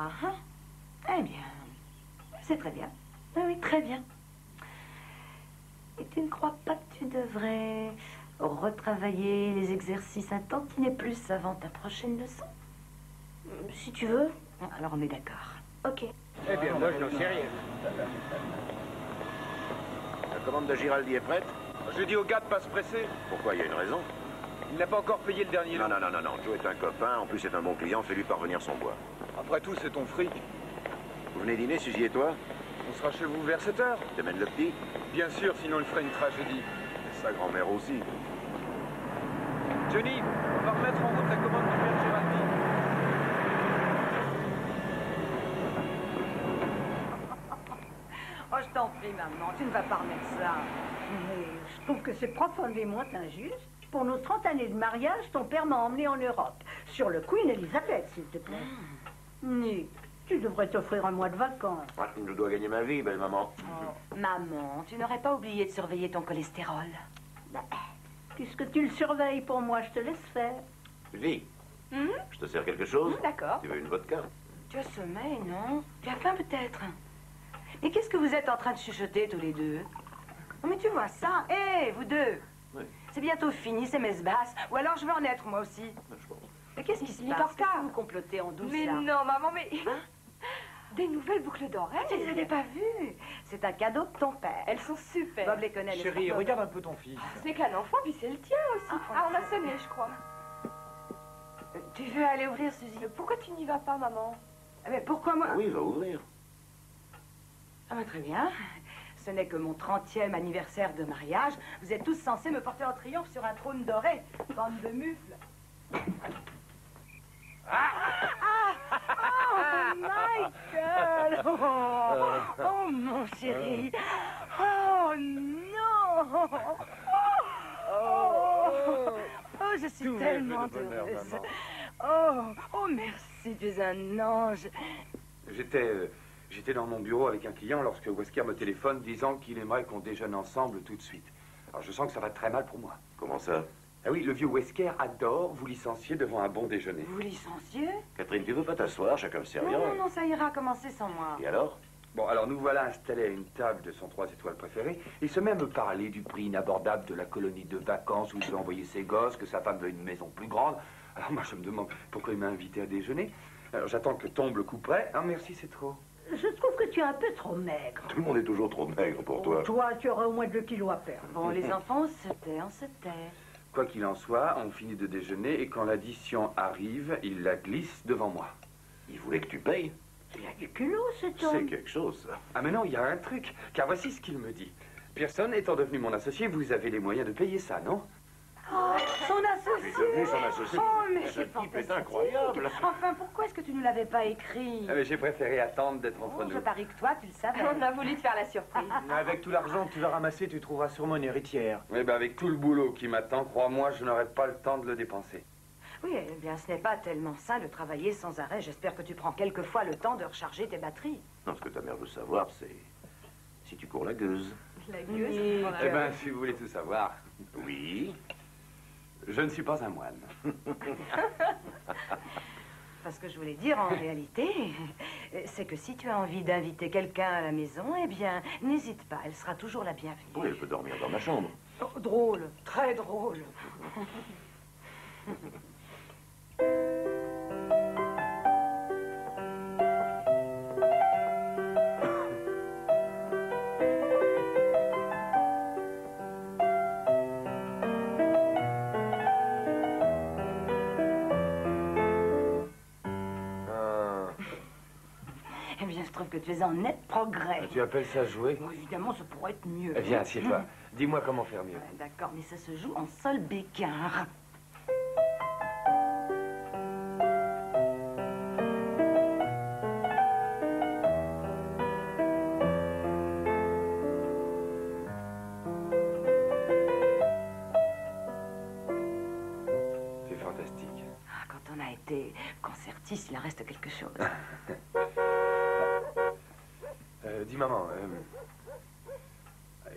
Ah, ah. Eh bien, c'est très bien. Oui, oui, très bien. Et tu ne crois pas que tu devrais retravailler les exercices un tantinet plus avant ta prochaine leçon? Si tu veux. Alors on est d'accord. Ok. Eh bien, moi, je n'en sais rien. La commande de Giraldi est prête? Je dis au gars de pas se presser. Pourquoi? Il y a une raison? Il n'a pas encore payé le dernier lot. Non, non, non, non, non. Joe est un copain. En plus, c'est un bon client. Fais-lui parvenir son bois. Après tout, c'est ton fric. Vous venez dîner, Suzy et toi? On sera chez vous vers 7 heures. Tu mènes le petit? Bien sûr, sinon il ferait une tragédie. Et sa grand-mère aussi. Johnny, on va remettre en route la commande du père Giraldi. Oh, je t'en prie, maman, tu ne vas pas remettre ça. Mais je trouve que c'est profondément injuste. Pour nos 30 années de mariage, ton père m'a emmené en Europe. Sur le Queen Elizabeth, s'il te plaît. Nick, tu devrais t'offrir un mois de vacances. Ah, je dois gagner ma vie, belle maman. Oh, maman, tu n'aurais pas oublié de surveiller ton cholestérol? Bah, puisque tu le surveilles pour moi, je te laisse faire. Suzy, je te sers quelque chose? D'accord. Tu veux une vodka? Tu as sommeil, non? Tu as faim peut-être? Mais qu'est-ce que vous êtes en train de chuchoter tous les deux? Non mais tu vois ça? Hé, vous deux! Oui. C'est bientôt fini, ces messes basses. Ou alors je vais en être moi aussi. Je pense. Mais qu'est-ce qui se Il est en passe? Qu'est-ce retard. que vous complotez en douce Mais là? non, maman, mais... Des nouvelles boucles d'oreilles. Je ne les avais pas vues. C'est un cadeau de ton père. Elles sont super. Bob les connaît, n'est-ce Chérie, pas, Bob? regarde un peu ton fils. C'est qu'un enfant, puis c'est le tien aussi. Ah, on a sonné, je crois. Tu veux aller ouvrir, Suzy? Pourquoi tu n'y vas pas, maman? Mais pourquoi moi? Oui, va ouvrir. Ah bah très bien. Ce n'est que mon 30e anniversaire de mariage. Vous êtes tous censés me porter en triomphe sur un trône doré. Bande de mufles. Oh, Michael! Oh, mon chéri! Oh, non! Oh, je suis Tout tellement est fait de bonheur, heureuse. maman. Oh, merci, tu es un ange. J'étais dans mon bureau avec un client lorsque Wesker me téléphone disant qu'il aimerait qu'on déjeune ensemble tout de suite. Alors je sens que ça va très mal pour moi. Comment ça? Ah oui, le vieux Wesker adore vous licencier devant un bon déjeuner. Vous licenciez? Catherine, tu veux pas t'asseoir? Chacun me servira. Non, non, non, ça ira commencer sans moi. Et alors? Bon, alors nous voilà installés à une table de son 3 étoiles préféré. Il se met à me parler du prix inabordable de la colonie de vacances où il veut envoyer ses gosses, que sa femme veut une maison plus grande. Alors moi je me demande pourquoi il m'a invité à déjeuner. Alors j'attends que tombe le coup près. Ah merci, c'est trop. Je trouve que tu es un peu trop maigre. Tout le monde est toujours trop maigre pour toi. Toi, tu auras au moins 2 kilos à perdre. Bon, les enfants, on se tait, on se tait. Quoi qu'il en soit, on finit de déjeuner et quand l'addition arrive, il la glisse devant moi. Il voulait que tu payes. Il a du culot, cet C'est homme. quelque chose, ça. Ah mais non, il y a un truc, car voici ce qu'il me dit. Pearson, étant devenu mon associé, vous avez les moyens de payer ça, non? Oh, son Tu es associé! devenu son associé. Oh, mais Ce c'est type est fantastique. incroyable. Enfin, pourquoi est-ce que tu ne l'avais pas écrit? Ah, mais j'ai préféré attendre d'être entre Oh, je nous. parie que toi, tu le savais. On a voulu te faire la surprise. Avec tout l'argent que tu vas ramasser, tu trouveras sûrement une héritière. Eh ben avec tout le boulot qui m'attend, crois-moi, je n'aurai pas le temps de le dépenser. Oui, eh bien, ce n'est pas tellement sain de travailler sans arrêt. J'espère que tu prends quelquefois le temps de recharger tes batteries. Non, ce que ta mère veut savoir, c'est si tu cours la gueuse. La Oui. gueuse. Eh ben, si vous voulez tout savoir, Oui. je ne suis pas un moine. Parce que je voulais dire, en réalité, c'est que si tu as envie d'inviter quelqu'un à la maison, eh bien, n'hésite pas, elle sera toujours la bienvenue. Oui, elle peut dormir dans ma chambre. Oh, drôle, très drôle. Eh bien, je trouve que tu es en net progrès. Tu appelles ça jouer? Bon, évidemment, ça pourrait être mieux. Eh bien, assieds-toi. Dis-moi comment faire mieux. Ouais, d'accord, mais ça se joue en sol bécard. C'est fantastique. Ah, quand on a été concertiste, il en reste quelque chose. Dis maman,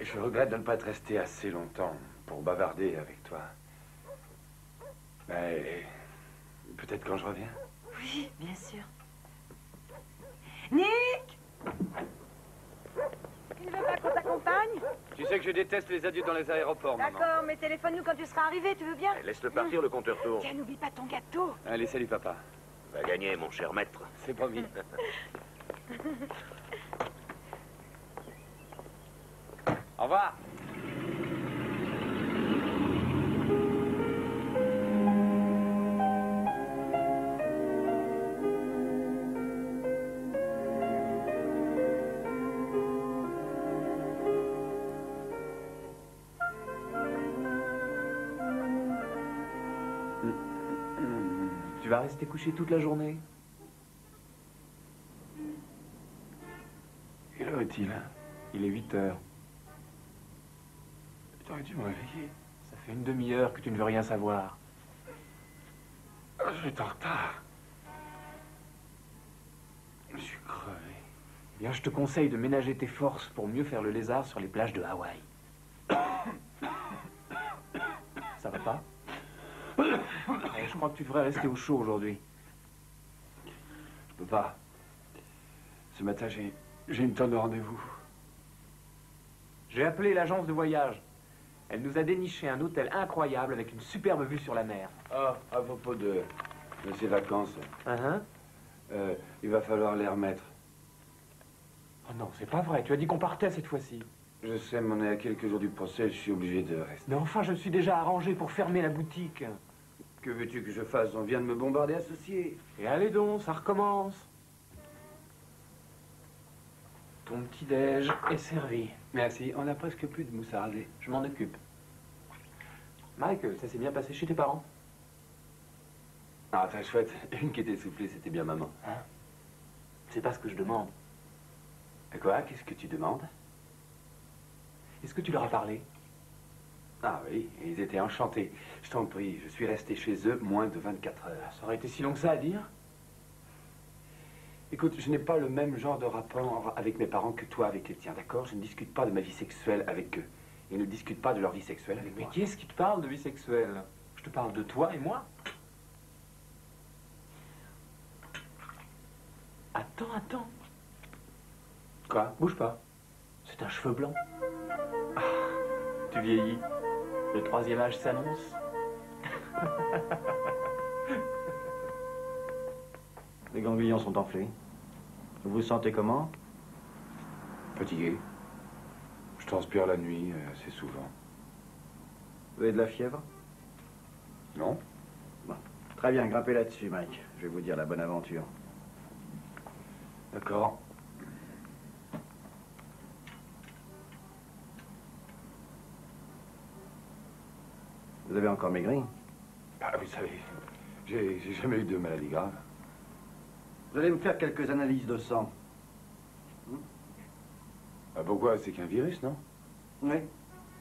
je regrette de ne pas être resté assez longtemps pour bavarder avec toi. Mais peut-être quand je reviens. Oui, bien sûr. Nick! Tu ne veux pas qu'on t'accompagne? Tu sais que je déteste les adieux dans les aéroports, maman. D'accord, mais téléphone-nous quand tu seras arrivé, tu veux bien? Laisse-le partir, le compteur tourne. Tiens, n'oublie pas ton gâteau. Allez, salut, papa. Va gagner, mon cher maître. C'est promis. Au revoir. Tu vas rester couché toute la journée? Quelle heure est-il? Il est 8 heures. T'aurais dû me réveiller. Ça fait une demi-heure que tu ne veux rien savoir. Ah, je vais être en retard. Je suis crevé. Eh bien, je te conseille de ménager tes forces pour mieux faire le lézard sur les plages de Hawaï. Ça va pas? Je crois que tu devrais rester au chaud aujourd'hui. Je peux pas. Ce matin, j'ai une tonne de rendez-vous. J'ai appelé l'agence de voyage. Elle nous a déniché un hôtel incroyable avec une superbe vue sur la mer. Ah, à propos de ces vacances, Hein? il va falloir les remettre. Oh non, c'est pas vrai. Tu as dit qu'on partait cette fois-ci. Je sais, mais on est à quelques jours du procès, je suis obligé de rester. Mais enfin, je suis déjà arrangé pour fermer la boutique. Que veux-tu que je fasse? On vient de me bombarder associé. Et allez donc, ça recommence. Ton petit-déj est servi. Merci, on a presque plus de moussardé. Je m'en occupe. Mike, ça s'est bien passé chez tes parents? Ah, très chouette. Une qui était soufflée, c'était bien maman. Hein? C'est pas ce que je demande. Quoi? Qu'est-ce que tu demandes? Est-ce que tu leur as parlé? Ah oui, ils étaient enchantés. Je t'en prie, je suis resté chez eux moins de 24 heures. Ça aurait été si long que ça à dire? Écoute, je n'ai pas le même genre de rapport avec mes parents que toi avec les tiens, d'accord? Je ne discute pas de ma vie sexuelle avec eux. Ils ne discutent pas de leur vie sexuelle avec Mais moi. qui est-ce qui te parle de vie sexuelle? Je te parle de toi et moi. Attends. Quoi? Bouge pas. C'est un cheveu blanc. Ah, tu vieillis. Le troisième âge s'annonce. Les ganglions sont enflés. Vous vous sentez comment? Fatigué. Je transpire la nuit assez souvent. Vous avez de la fièvre? Non? Bon. Très bien, grimpez là-dessus, Mike. Je vais vous dire la bonne aventure. D'accord. Vous avez encore maigri? Ah, vous savez, j'ai jamais eu de maladie grave. Vous allez me faire quelques analyses de sang. Ah, pourquoi? C'est qu'un virus, non? Oui.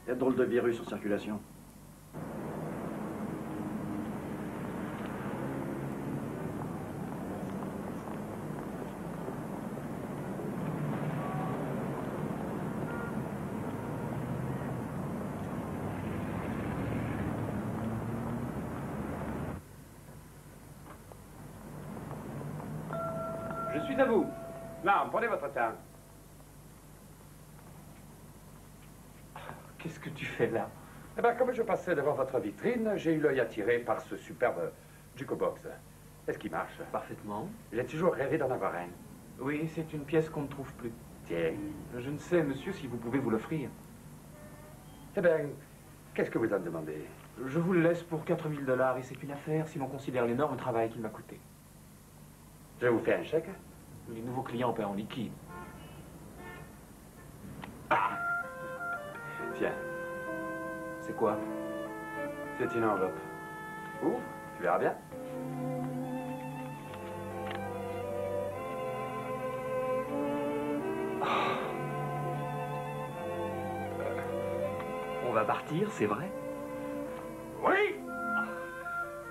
Il y a de drôles de virus en circulation. Je suis à vous. Non, prenez votre temps. Qu'est-ce que tu fais là? Eh bien, comme je passais devant votre vitrine, j'ai eu l'œil attiré par ce superbe Jucobox. Est-ce qu'il marche? Parfaitement. J'ai toujours rêvé d'en avoir un. Oui, c'est une pièce qu'on ne trouve plus. Tiens. Je ne sais, monsieur, si vous pouvez vous l'offrir. Eh bien, qu'est-ce que vous en demandez? Je vous le laisse pour 4 000 $ et c'est une affaire si l'on considère l'énorme travail qu'il m'a coûté. Je vous fais un chèque? Les nouveaux clients paient en liquide. Tiens, C'est quoi? c'est une enveloppe. Ouvre, tu verras bien. On va partir, c'est vrai? Oui!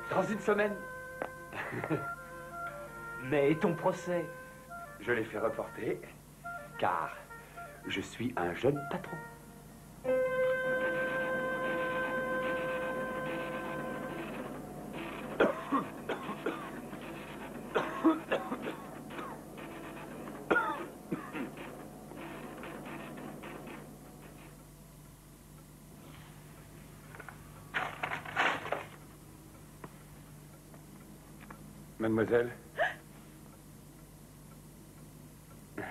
Dans une semaine. Mais ton procès? Je l'ai fait reporter, car je suis un jeune patron. Mademoiselle?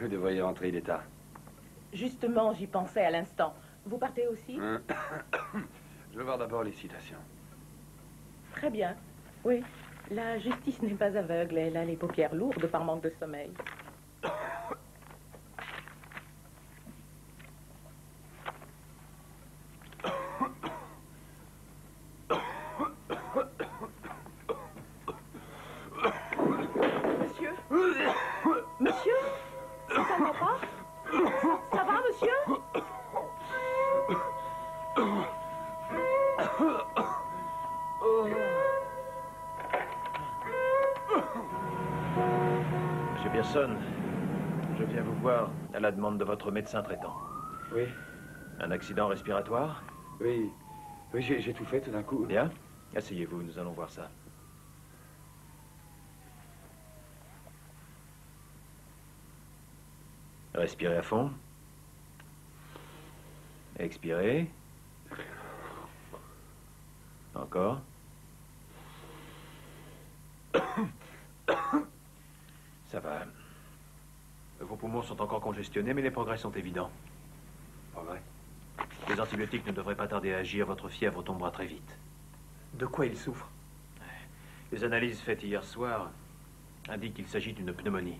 Vous devriez rentrer, il est tard. Justement, j'y pensais à l'instant. Vous partez aussi? Je vais voir d'abord les citations. Très bien. Oui. La justice n'est pas aveugle. Elle a les paupières lourdes par manque de sommeil. Monsieur? Monsieur? Ça va pas? Ça va, monsieur? Monsieur Pearson, je viens vous voir à la demande de votre médecin traitant. Oui, Un accident respiratoire? oui. Oui, j'ai tout fait tout d'un coup. Bien. Asseyez-vous, nous allons voir ça. Respirez à fond. Expirez. Encore. Ça va. Vos poumons sont encore congestionnés, mais les progrès sont évidents. Pas vrai. Les antibiotiques ne devraient pas tarder à agir. Votre fièvre tombera très vite. De quoi il souffre? Les analyses faites hier soir indiquent qu'il s'agit d'une pneumonie.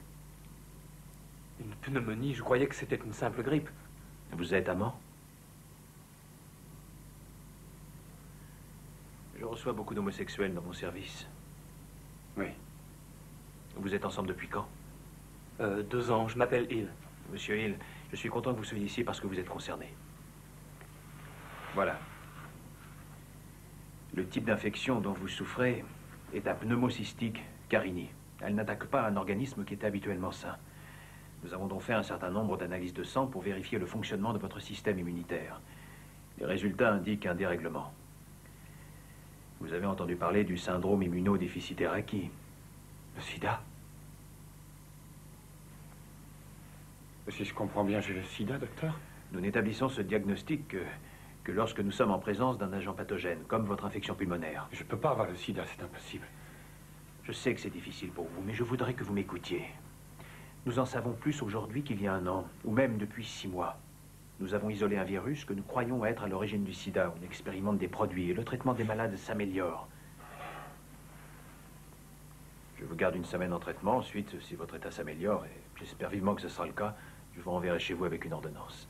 Une pneumonie? Je croyais que c'était une simple grippe. Vous êtes amant? Je reçois beaucoup d'homosexuels dans mon service. Oui. Vous êtes ensemble depuis quand? 2 ans, je m'appelle Hill. Monsieur Hill, je suis content que vous soyez ici parce que vous êtes concerné. Voilà. Le type d'infection dont vous souffrez est un pneumocystique carini. Elle n'attaque pas un organisme qui est habituellement sain. Nous avons donc fait un certain nombre d'analyses de sang pour vérifier le fonctionnement de votre système immunitaire. Les résultats indiquent un dérèglement. Vous avez entendu parler du syndrome immunodéficitaire acquis. Le sida? Si je comprends bien, j'ai le sida, docteur? Nous n'établissons ce diagnostic que lorsque nous sommes en présence d'un agent pathogène, comme votre infection pulmonaire. Je peux pas avoir le sida, c'est impossible. Je sais que c'est difficile pour vous, mais je voudrais que vous m'écoutiez. Nous en savons plus aujourd'hui qu'il y a 1 an, ou même depuis 6 mois. Nous avons isolé un virus que nous croyons être à l'origine du sida. On expérimente des produits et le traitement des malades s'améliore. Je vous garde 1 semaine en traitement. Ensuite, si votre état s'améliore, et j'espère vivement que ce sera le cas, je vous renverrai chez vous avec une ordonnance.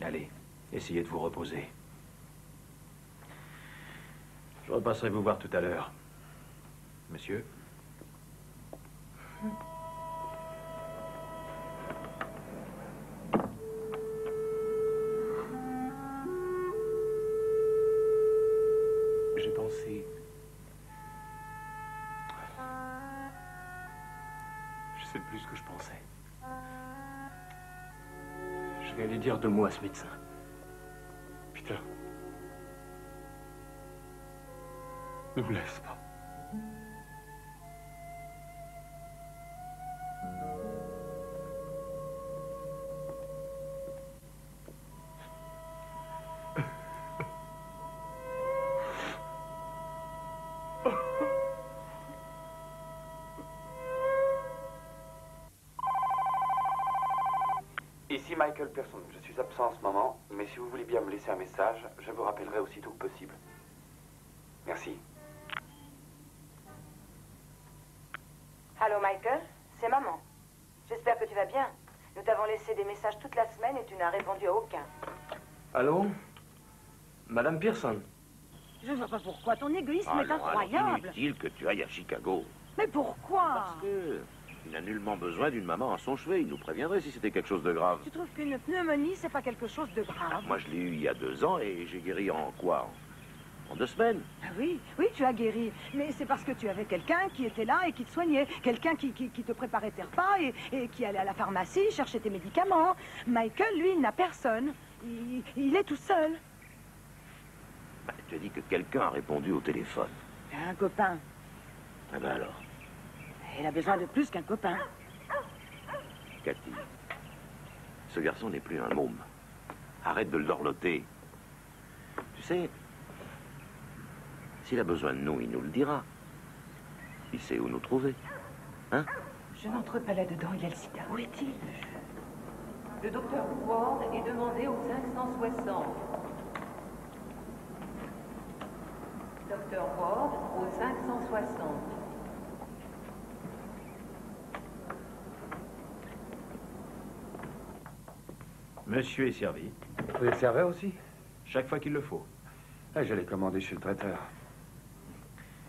Allez, essayez de vous reposer. Je repasserai vous voir tout à l'heure. Monsieur? J'ai pensé... Je sais plus ce que je pensais. Je vais aller dire 2 mots à ce médecin. Peter. Ne me laisse pas. Ici Michael Pearson. Je suis absent en ce moment, mais si vous voulez bien me laisser un message, je vous rappellerai aussitôt que possible. Merci. Allô, Michael? C'est maman. J'espère que tu vas bien. Nous t'avons laissé des messages toute la semaine et tu n'as répondu à aucun. Allô? Madame Pearson? Je ne vois pas pourquoi. Ton égoïsme est Alors, incroyable. inutile que tu ailles à Chicago. Mais pourquoi? Parce que il n'a nullement besoin d'une maman à son chevet. Il nous préviendrait si c'était quelque chose de grave. Tu trouves qu'une pneumonie, c'est pas quelque chose de grave? Moi, je l'ai eu il y a 2 ans et j'ai guéri en quoi? En 2 semaines. Ah oui, oui, tu as guéri. Mais c'est parce que tu avais quelqu'un qui était là et qui te soignait. Quelqu'un qui te préparait tes repas et qui allait à la pharmacie chercher tes médicaments. Michael, lui, il n'a personne. Il est tout seul. Bah, tu as dit que quelqu'un a répondu au téléphone. Un copain. Ah ben alors, Il a besoin de plus qu'un copain. Cathy, ce garçon n'est plus un môme. Arrête de le dorloter. Tu sais, s'il a besoin de nous, il nous le dira. Il sait où nous trouver. Hein? Je n'entre pas là-dedans, il y a le sida. Où est-il? Le docteur Ward est demandé au 560. Docteur Ward au 560. Monsieur est servi. Vous êtes serveur aussi? Chaque fois qu'il le faut. Ah, j'allais commander chez le traiteur.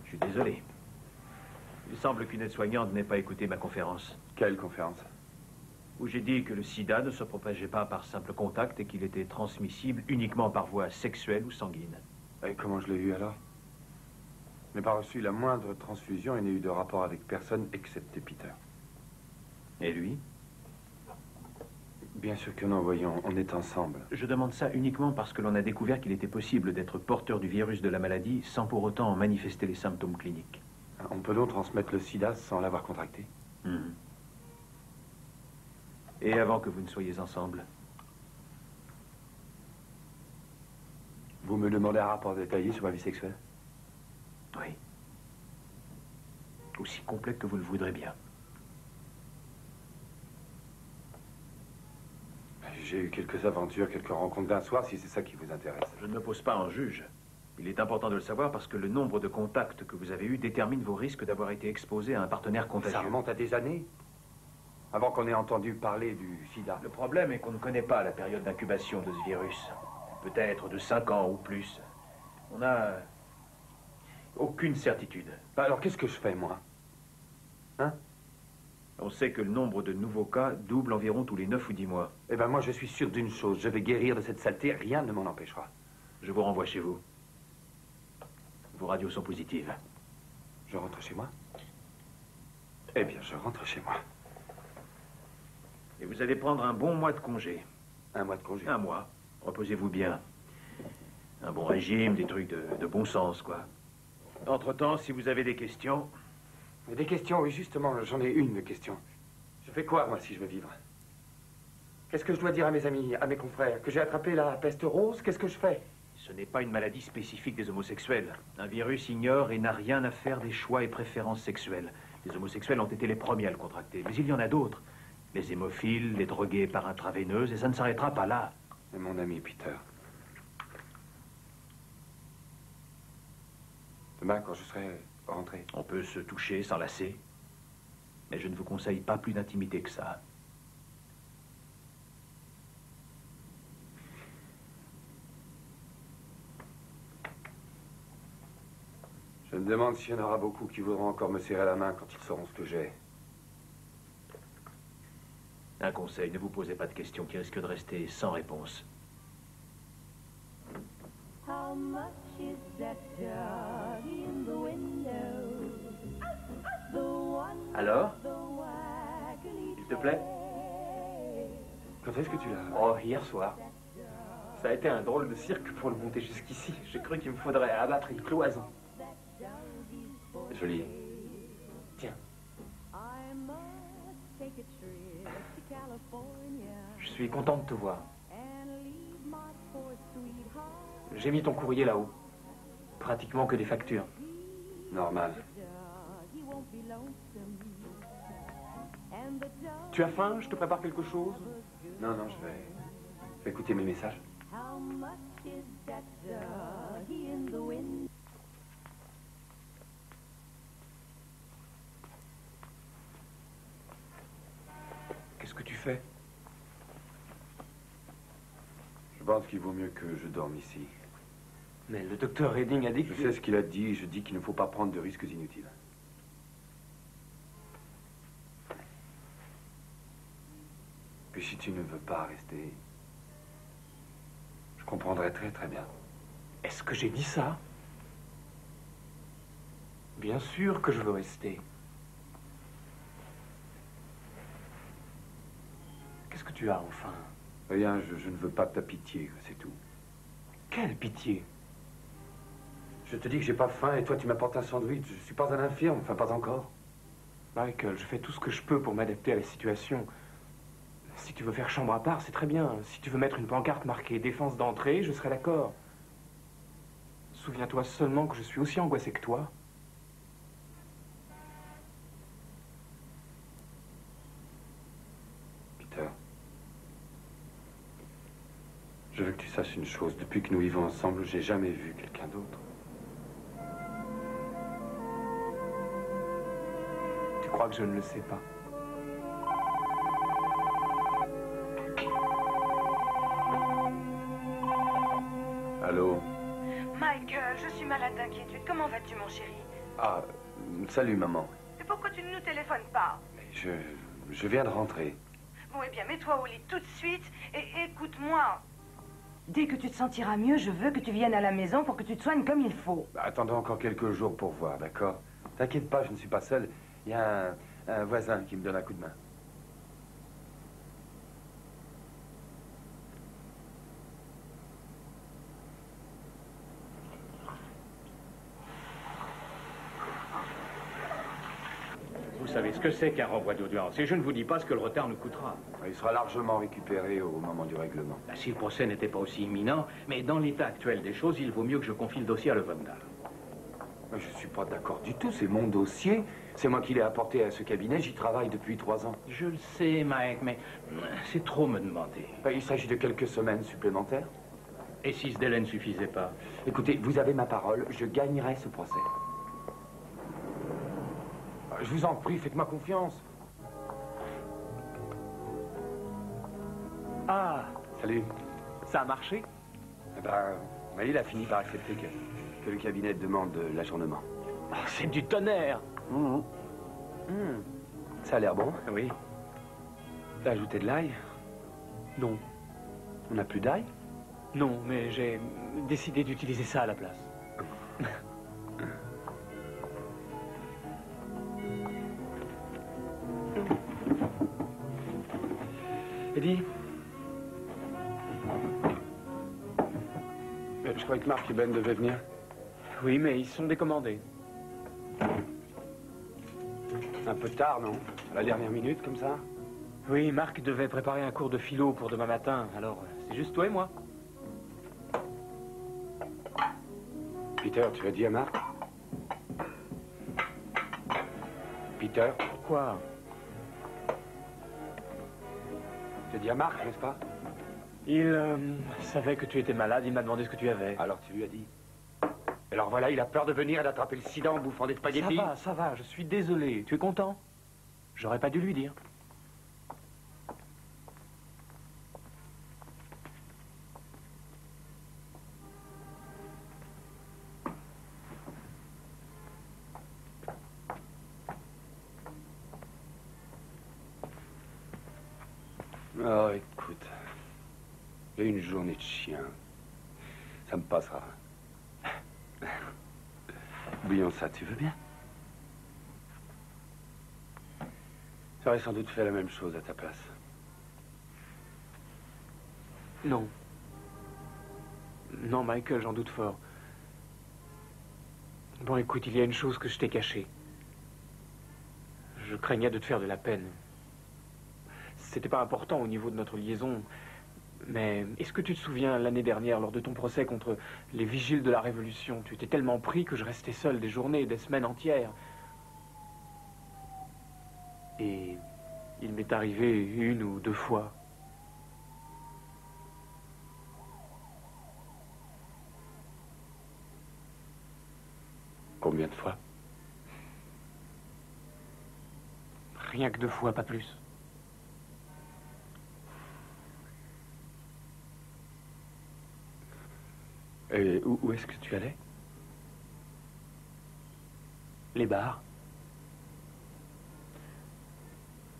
Je suis désolé. Il semble qu'une aide-soignante n'ait pas écouté ma conférence. Quelle conférence? Où j'ai dit que le sida ne se propageait pas par simple contact et qu'il était transmissible uniquement par voie sexuelle ou sanguine. Et comment je l'ai eu alors? Je n'ai pas reçu la moindre transfusion et n'ai eu de rapport avec personne excepté Peter. Et lui? Bien sûr que non, voyons, on est ensemble. Je demande ça uniquement parce que l'on a découvert qu'il était possible d'être porteur du virus de la maladie sans pour autant en manifester les symptômes cliniques. On peut donc transmettre le sida sans l'avoir contracté? Et avant que vous ne soyez ensemble? Vous me demandez un rapport détaillé sur ma vie sexuelle? Oui. Aussi complète que vous le voudrez bien. J'ai eu quelques aventures, quelques rencontres d'un soir, si c'est ça qui vous intéresse. Je ne me pose pas en juge. Il est important de le savoir parce que le nombre de contacts que vous avez eus détermine vos risques d'avoir été exposé à un partenaire contagieux. Ça remonte à des années, avant qu'on ait entendu parler du sida. Le problème est qu'on ne connaît pas la période d'incubation de ce virus. Peut-être de 5 ans ou plus. On n'a aucune certitude. Alors qu'est-ce que je fais, moi? Hein? On sait que le nombre de nouveaux cas double environ tous les 9 ou 10 mois. Eh ben moi, je suis sûr d'une chose. Je vais guérir de cette saleté. Rien ne m'en empêchera. Je vous renvoie chez vous. Vos radios sont positives. Je rentre chez moi? Eh bien, je rentre chez moi. Et vous allez prendre un bon mois de congé. Un mois de congé? Un mois. Reposez-vous bien. Un bon régime, des trucs de bon sens, quoi. Entre-temps, si vous avez des questions... Mais des questions, oui, justement, j'en ai une de question. Je fais quoi, moi, si je veux vivre? Qu'est-ce que je dois dire à mes amis, à mes confrères? Que j'ai attrapé la peste rose? Qu'est-ce que je fais? Ce n'est pas une maladie spécifique des homosexuels. Un virus ignore et n'a rien à faire des choix et préférences sexuelles. Les homosexuels ont été les premiers à le contracter. Mais il y en a d'autres. Les hémophiles, les drogués par intraveineuse, et ça ne s'arrêtera pas là. Et mon ami Peter. Demain, quand je serai rentré. On peut se toucher, s'enlacer. Mais je ne vous conseille pas plus d'intimité que ça. Je me demande s'il y en aura beaucoup qui voudront encore me serrer la main quand ils sauront ce que j'ai. Un conseil, ne vous posez pas de questions qui risquent de rester sans réponse. How much is that dog in the window? The one Alors? with the waggly Il te plaît? Quand est-ce que tu l'as? Oh, hier soir. Ça a été un drôle de cirque pour le monter jusqu'ici. J'ai cru qu'il me faudrait abattre une cloison. Joli. Tiens. I must take a trip to California Je suis content de te voir. and leave my poor sweetheart. J'ai mis ton courrier là-haut. Pratiquement que des factures. Normal. He won't be lonesome. And the dog, Tu as faim? Je te prépare quelque chose? Non, non, je vais écouter mes messages. how much is that dog in the window? Qu'est-ce que tu fais? Je pense qu'il vaut mieux que je dorme ici. Mais le docteur Redding a dit Je que... sais ce qu'il a dit, je dis qu'il ne faut pas prendre de risques inutiles. Puis si tu ne veux pas rester, je comprendrai très très bien. Est-ce que j'ai dit ça? Bien sûr que je veux rester. Qu'est-ce que tu as enfin? Rien, je ne veux pas ta pitié, c'est tout. Quelle pitié! Je te dis que j'ai pas faim et toi tu m'apportes un sandwich. Je suis pas un infirme, enfin pas encore. Michael, je fais tout ce que je peux pour m'adapter à la situation. Si tu veux faire chambre à part, c'est très bien. Si tu veux mettre une pancarte marquée défense d'entrée, je serai d'accord. Souviens-toi seulement que je suis aussi angoissé que toi. saches une chose, depuis que nous vivons ensemble, j'ai jamais vu quelqu'un d'autre. Tu crois que je ne le sais pas? Allô? Michael, je suis malade d'inquiétude. Comment vas-tu, mon chéri? Ah, salut maman. Et pourquoi tu ne nous téléphones pas? Je viens de rentrer. Bon, eh bien, mets-toi au lit tout de suite et écoute-moi. Dès que tu te sentiras mieux, je veux que tu viennes à la maison pour que tu te soignes comme il faut. Bah, attendons encore quelques jours pour voir, d'accord? T'inquiète pas, je ne suis pas seul. Il y a un voisin qui me donne un coup de main. Vous savez ce que c'est qu'un renvoi d'audience, et je ne vous dis pas ce que le retard nous coûtera. Il sera largement récupéré au moment du règlement. Bah, si le procès n'était pas aussi imminent, mais dans l'état actuel des choses, il vaut mieux que je confie le dossier à Levendal. Je ne suis pas d'accord du tout, c'est mon dossier. C'est moi qui l'ai apporté à ce cabinet, j'y travaille depuis 3 ans. Je le sais, Mike, mais c'est trop me demander. Il s'agit de quelques semaines supplémentaires. Et si ce délai ne suffisait pas? Écoutez, vous avez ma parole, je gagnerai ce procès. Je vous en prie, faites-moi confiance. Ah, salut. Ça a marché? Il a fini par accepter que le cabinet demande l'aggiornement. Oh, c'est du tonnerre. Ça a l'air bon. Oui. T'as ajouté de l'ail? Non. On n'a plus d'ail? Non, mais j'ai décidé d'utiliser ça à la place. Eddie? Je croyais que Marc et Ben devaient venir. Oui, mais ils sont décommandés. Un peu tard, non? À la dernière minute, comme ça? Oui, Marc devait préparer un cours de philo pour demain matin, alors c'est juste toi et moi. Peter, tu as dit à Marc? Peter? Quoi? Tu as dit à Marc, n'est-ce pas? Il savait que tu étais malade, il m'a demandé ce que tu avais. Alors tu lui as dit? Alors voilà, il a peur de venir et d'attraper le sida en bouffant des spaghettis. Ça va, je suis désolé. Tu es content? J'aurais pas dû lui dire. Oh, écoute, il y a une journée de chien. Ça me passera. Oublions ça, tu veux bien? J'aurais sans doute fait la même chose à ta place. Non. Non, Michael, j'en doute fort. Bon, écoute, il y a une chose que je t'ai cachée. Je craignais de te faire de la peine. C'était pas important au niveau de notre liaison, mais est-ce que tu te souviens, l'année dernière, lors de ton procès contre les vigiles de la Révolution, tu étais tellement pris que je restais seul des journées et des semaines entières. Et il m'est arrivé 1 ou 2 fois. Combien de fois? Rien que 2 fois, pas plus. Et où est-ce que tu allais? Les bars.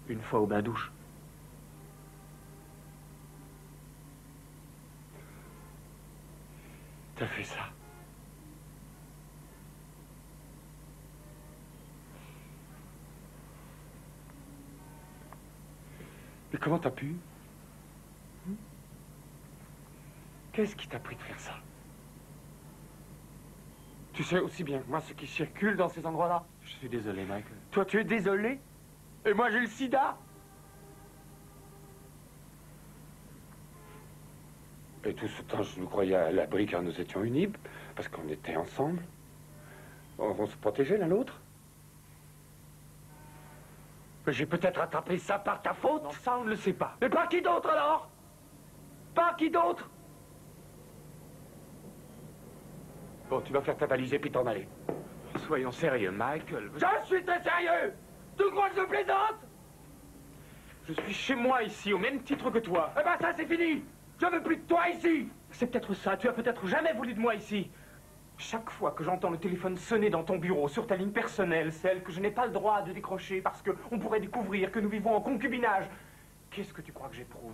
1 fois au bain-douche. T'as fait ça? Mais comment t'as pu? Qu'est-ce qui t'a pris de faire ça? Tu sais aussi bien que moi ce qui circule dans ces endroits-là. Je suis désolé, Michael. Toi, tu es désolé? Et moi, j'ai le sida? Et tout ce temps, je nous croyais à l'abri car nous étions unis, parce qu'on était ensemble. On se protégeait l'un l'autre. Mais j'ai peut-être attrapé ça par ta faute. Non, ça, on ne le sait pas. Mais par qui d'autre alors? Par qui d'autre? Bon, tu vas faire ta valise et puis t'en aller. Soyons sérieux, Michael. Je suis très sérieux! Tu crois que je plaisante? Je suis chez moi ici, au même titre que toi. Eh ben ça, c'est fini! Je veux plus de toi ici! C'est peut-être ça, tu as peut-être jamais voulu de moi ici. Chaque fois que j'entends le téléphone sonner dans ton bureau, sur ta ligne personnelle, celle que je n'ai pas le droit de décrocher parce qu'on pourrait découvrir que nous vivons en concubinage, qu'est-ce que tu crois que j'éprouve?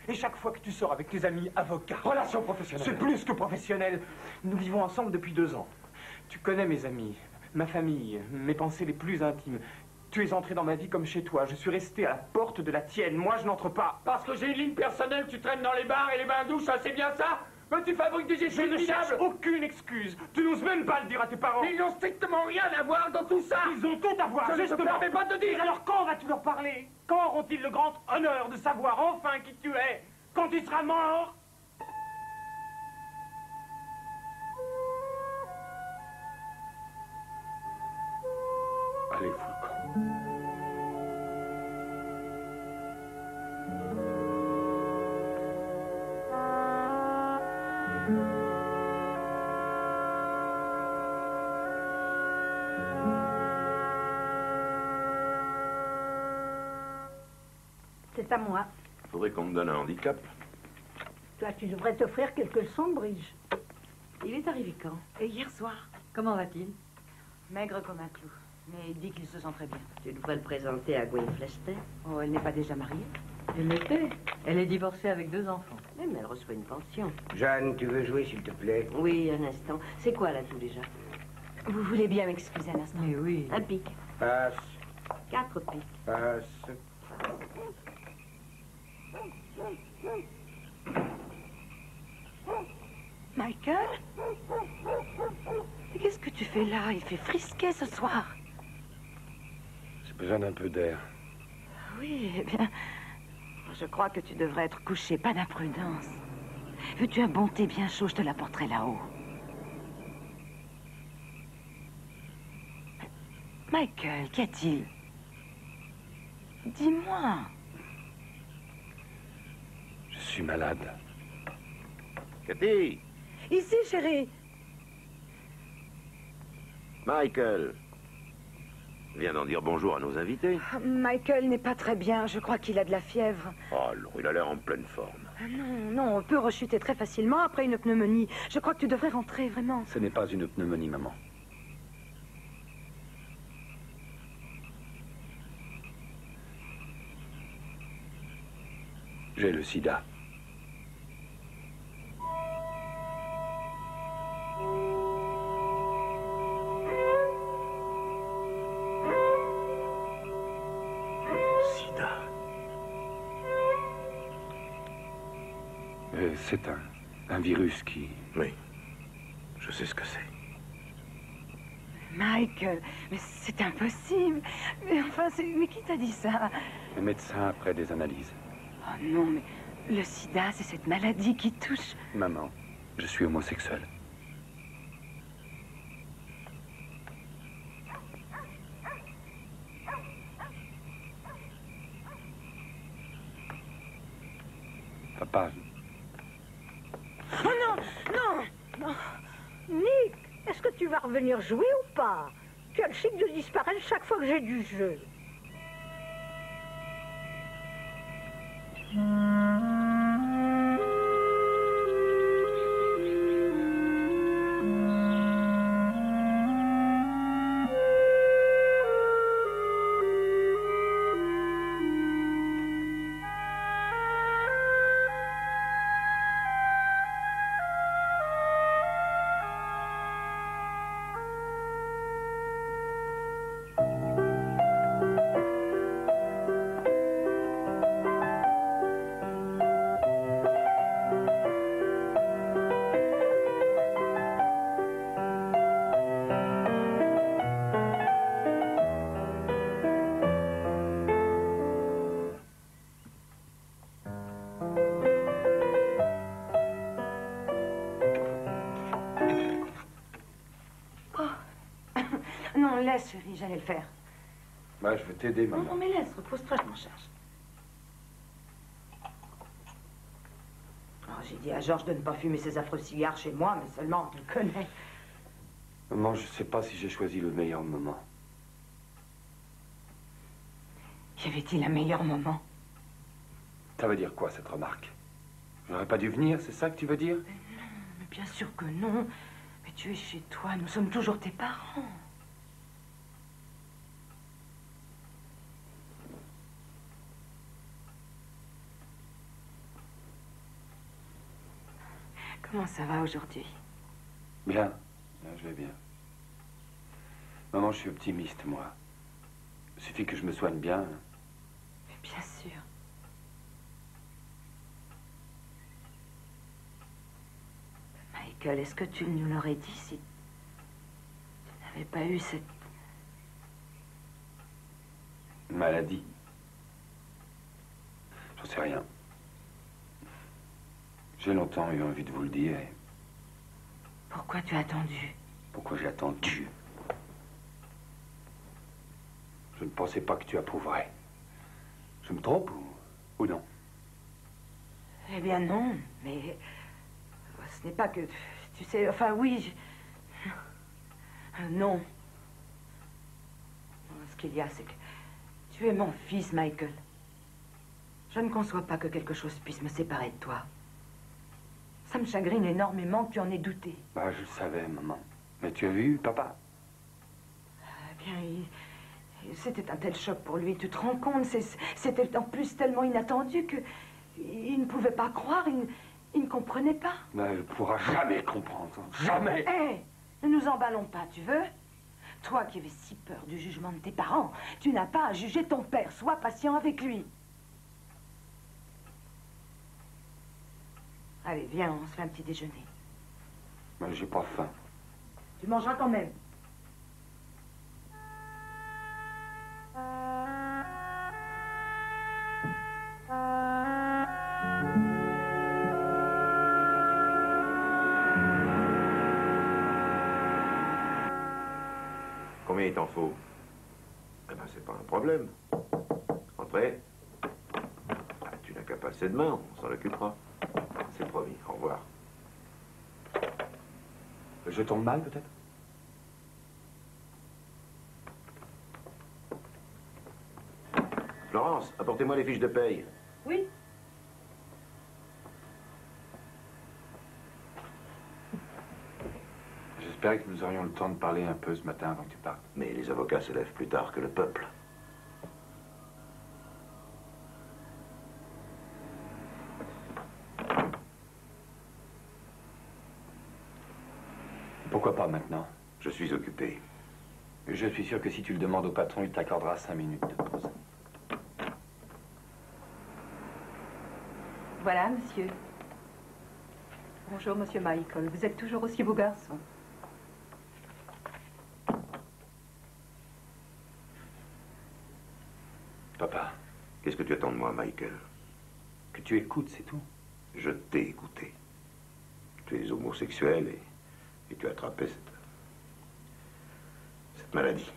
Et chaque fois que tu sors avec tes amis avocats... Relation professionnelle. C'est plus que professionnel. Nous vivons ensemble depuis 2 ans. Tu connais mes amis, ma famille, mes pensées les plus intimes. Tu es entré dans ma vie comme chez toi. Je suis resté à la porte de la tienne. Moi, je n'entre pas. Parce que j'ai une ligne personnelle, tu traînes dans les bars et les bains-douches, c'est bien ça? Mais tu fabriques des excuses Je ne cherche minables. aucune excuse. Tu n'oses même pas le dire à tes parents. Ils n'ont strictement rien à voir dans tout ça. Ils ont tout à voir, Je ne te justement. permets pas de dire. Alors quand vas-tu leur parler? Quand auront-ils le grand honneur de savoir enfin qui tu es? Quand tu seras mort? Allez, fous le camp. C'est à moi. Faudrait qu'on me donne un handicap. Toi, tu devrais t'offrir quelques leçons de bridge. Il est arrivé quand? Et hier soir. Comment va-t-il? Maigre comme un clou. Mais il dit qu'il se sent très bien. Tu devrais le présenter à Gwen Flester. Oh, elle n'est pas déjà mariée? Elle l'était. Elle est divorcée avec 2 enfants. Mais elle reçoit une pension. Jeanne, tu veux jouer, s'il te plaît? Oui, un instant. C'est quoi l'atout déjà? Vous voulez bien m'excuser un instant? Mais oui. Un pic. Passe. 4 pics. Passe. Michael? Qu'est-ce que tu fais là? Il fait frisquet ce soir. J'ai besoin d'un peu d'air. Oui, eh bien, je crois que tu devrais être couché, pas d'imprudence. Veux-tu un bon thé bien chaud? Je te l'apporterai là-haut. Michael, qu'y a-t-il? Dis-moi. Je suis malade. Cathy! Ici, chérie. Michael! Viens d'en dire bonjour à nos invités. Michael n'est pas très bien. Je crois qu'il a de la fièvre. Oh, alors, il a l'air en pleine forme. Non, on peut rechuter très facilement après une pneumonie. Je crois que tu devrais rentrer, vraiment. Ce n'est pas une pneumonie, maman. J'ai le sida. Sida. C'est un virus qui... Oui, je sais ce que c'est. Michael, mais c'est impossible. Mais enfin, mais qui t'a dit ça? Le médecin après des analyses. Oh non, mais le sida, c'est cette maladie qui touche... Maman, je suis homosexuel. Papa, Oh non, non, non. Nick, est-ce que tu vas revenir jouer ou pas? Tu as le chic de disparaître chaque fois que j'ai du jeu. Non, laisse, chérie, j'allais le faire. bah, je vais t'aider, Non, maman. non, mais laisse, repose-toi, je m'en charge. Oh, j'ai dit à Georges de ne pas fumer ses affreux cigares chez moi, mais seulement, tu le connais. Maman, je sais pas si j'ai choisi le meilleur moment. Y avait-il un meilleur moment? Ça veut dire quoi, cette remarque? J'aurais pas dû venir, c'est ça que tu veux dire? Mais bien sûr que non. Mais tu es chez toi, nous sommes toujours tes parents. Comment ça va aujourd'hui? Bien. Bien, je vais bien. Maman, je suis optimiste, moi. Il suffit que je me soigne bien. Mais bien sûr. Michael, est-ce que tu nous l'aurais dit si tu n'avais pas eu cette maladie? J'en sais rien. J'ai longtemps eu envie de vous le dire. Et pourquoi tu as attendu? pourquoi j'ai attendu? Je ne pensais pas que tu approuverais. Je me trompe ou non? Eh bien non, mais ce n'est pas que... Tu sais, enfin oui... Non. Ce qu'il y a, c'est que tu es mon fils, Michael. Je ne conçois pas que quelque chose puisse me séparer de toi. Ça me chagrine énormément que tu en aies douté. Bah, je le savais, maman. Mais tu as vu, papa? Eh bien, c'était un tel choc pour lui, tu te rends compte? C'était en plus tellement inattendu que... Il ne pouvait pas croire, il ne comprenait pas. Mais il ne pourra jamais comprendre. Jamais! Hé, ne nous emballons pas, tu veux? Toi qui avais si peur du jugement de tes parents, tu n'as pas à juger ton père. Sois patient avec lui. Allez, viens, on se fait un petit déjeuner. Mais j'ai pas faim. Tu mangeras quand même. Combien il t'en faut? Eh ben, c'est pas un problème. Entrez. Ah, tu n'as qu'à passer demain, on s'en occupera. C'est promis, au revoir. Je tombe mal, peut-être? Florence, apportez-moi les fiches de paye. Oui. J'espérais que nous aurions le temps de parler un peu ce matin avant que tu partes. Mais les avocats se lèvent plus tard que le peuple. Pourquoi pas maintenant? Je suis occupé. Je suis sûr que si tu le demandes au patron, il t'accordera 5 minutes de pause. Voilà, monsieur. Bonjour, monsieur Michael. Vous êtes toujours aussi beau garçon. Papa. Qu'est-ce que tu attends de moi, Michael? Que tu écoutes, c'est tout. Je t'ai écouté. Tu es homosexuel et tu as attrapé cette maladie.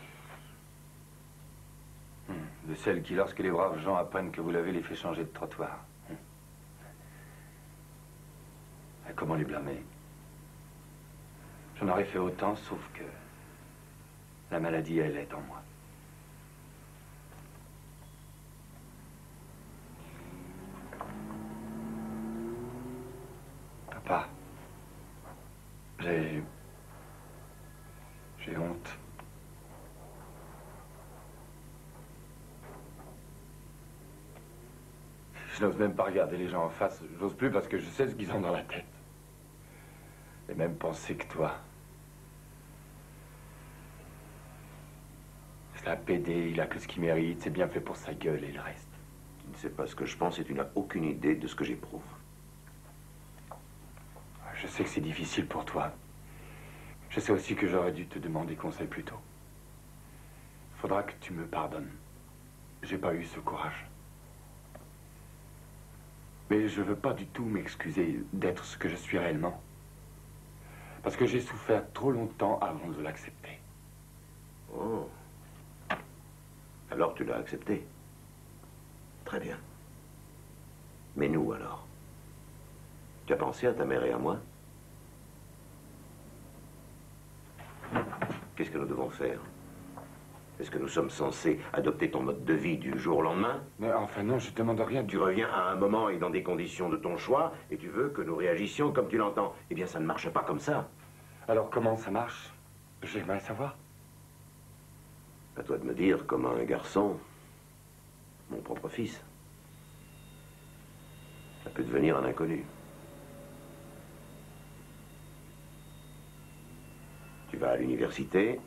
De celle qui, lorsque les braves gens apprennent que vous l'avez, les fait changer de trottoir. Et comment les blâmer? J'en aurais fait autant, sauf que la maladie, elle est en moi. Papa, j'ai honte. Je n'ose même pas regarder les gens en face. J'ose plus parce que je sais ce qu'ils ont dans la tête. Et même penser que toi... C'est un PD, il a que ce qu'il mérite, c'est bien fait pour sa gueule et le reste. Tu ne sais pas ce que je pense et tu n'as aucune idée de ce que j'éprouve. Je sais que c'est difficile pour toi. Je sais aussi que j'aurais dû te demander conseil plus tôt. Faudra que tu me pardonnes. J'ai pas eu ce courage. Mais je veux pas du tout m'excuser d'être ce que je suis réellement. Parce que j'ai souffert trop longtemps avant de l'accepter. Oh. Alors tu l'as accepté. Très bien. Mais nous, alors? Tu as pensé à ta mère et à moi? Qu'est-ce que nous devons faire? Est-ce que nous sommes censés adopter ton mode de vie du jour au lendemain? Mais enfin non, je ne demande rien. Tu reviens à un moment et dans des conditions de ton choix, et tu veux que nous réagissions comme tu l'entends. Eh bien, ça ne marche pas comme ça. Alors comment ça marche? J'aimerais savoir. À toi de me dire comment un garçon, mon propre fils, a pu devenir un inconnu. Tu vas à l'université,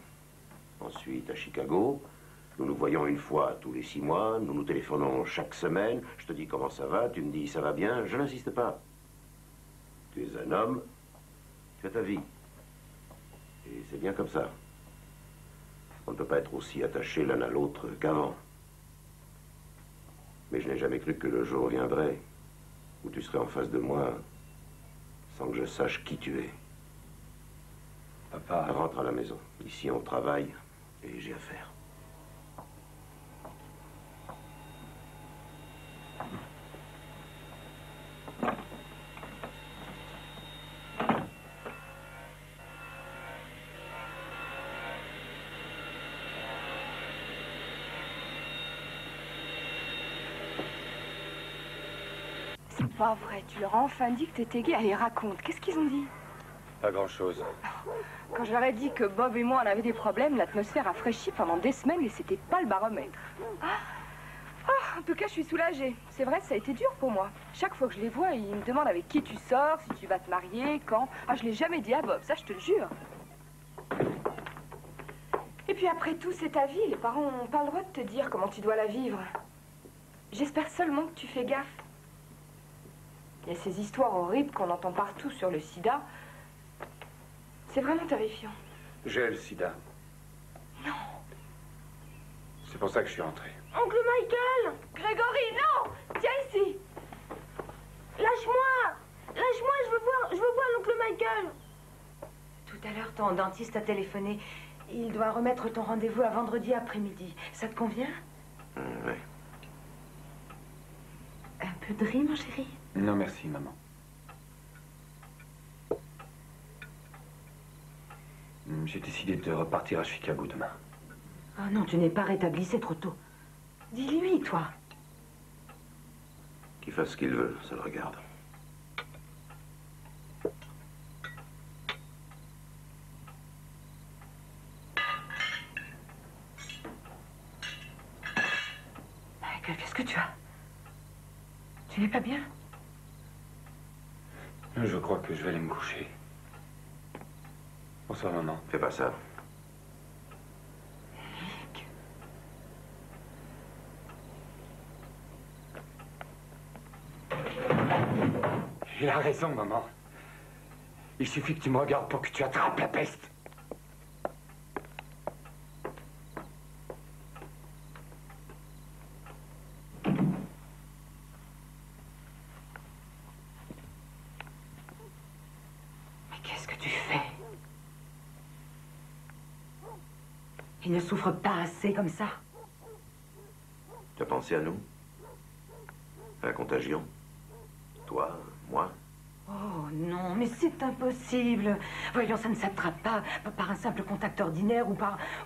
ensuite à Chicago. Nous nous voyons une fois tous les 6 mois, nous nous téléphonons chaque semaine. Je te dis comment ça va, tu me dis ça va bien, je n'insiste pas. Tu es un homme, tu as ta vie. Et c'est bien comme ça. On ne peut pas être aussi attachés l'un à l'autre qu'avant. Mais je n'ai jamais cru que le jour viendrait où tu serais en face de moi sans que je sache qui tu es. Papa... Rentre à la maison. Ici, on travaille et j'ai affaire. C'est pas vrai, tu leur as enfin dit que t'étais gay. Allez, raconte, qu'est-ce qu'ils ont dit? Pas grand-chose. Quand je leur ai dit que Bob et moi on avait des problèmes, l'atmosphère a fraîchi pendant des semaines et c'était pas le baromètre. En tout cas, je suis soulagée. C'est vrai, ça a été dur pour moi. Chaque fois que je les vois, ils me demandent avec qui tu sors, si tu vas te marier, quand. Ah, je l'ai jamais dit à Bob, ça je te le jure. Et puis après tout, c'est ta vie. Les parents n'ont pas le droit de te dire comment tu dois la vivre. J'espère seulement que tu fais gaffe. Il y a ces histoires horribles qu'on entend partout sur le sida. C'est vraiment terrifiant. J'ai le sida. Non. C'est pour ça que je suis rentré. Oncle Michael! Grégory, non! Tiens ici! Lâche-moi! Lâche-moi, je veux voir l'oncle Michael! Tout à l'heure, ton dentiste a téléphoné. Il doit remettre ton rendez-vous à vendredi après-midi. Ça te convient? Oui. Un peu de riz, mon chéri? Non, merci, maman. J'ai décidé de repartir à Chicago demain. Ah non, tu n'es pas rétabli, c'est trop tôt. Dis-lui, toi. Qu'il fasse ce qu'il veut, ça le regarde. Michael, qu'est-ce que tu as? Tu n'es pas bien? Je crois que je vais aller me coucher. Bonsoir, maman. Fais pas ça. Il a raison, maman. Il suffit que tu me regardes pour que tu attrapes la peste. Mais qu'est-ce que tu fais? Il ne souffre pas assez comme ça. Tu as pensé à nous? À la contagion? Toi, moi? Oh non, mais c'est impossible. Voyons, ça ne s'attrape pas par un simple contact ordinaire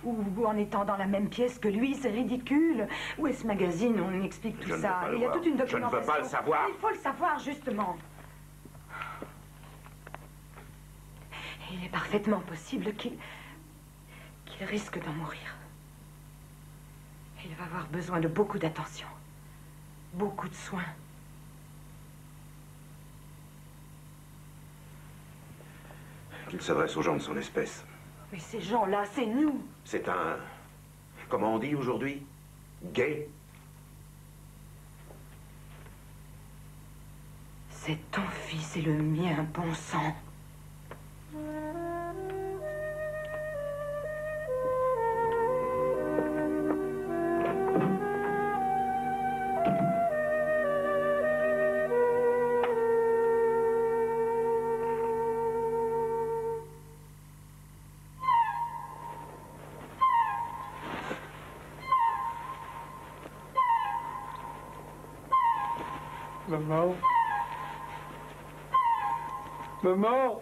ou en étant dans la même pièce que lui, c'est ridicule. Où est ce magazine? On explique tout ça. Il y a toute une documentation. Je ne veux pas le savoir. Il faut le savoir, justement. Il est parfaitement possible qu'il risque d'en mourir. Il va avoir besoin de beaucoup d'attention, beaucoup de soins. Qu'il s'adresse aux gens de son espèce. Mais ces gens-là, c'est nous. C'est un... Comment on dit aujourd'hui? Gay? C'est ton fils et le mien, bon sang. Maman. Maman.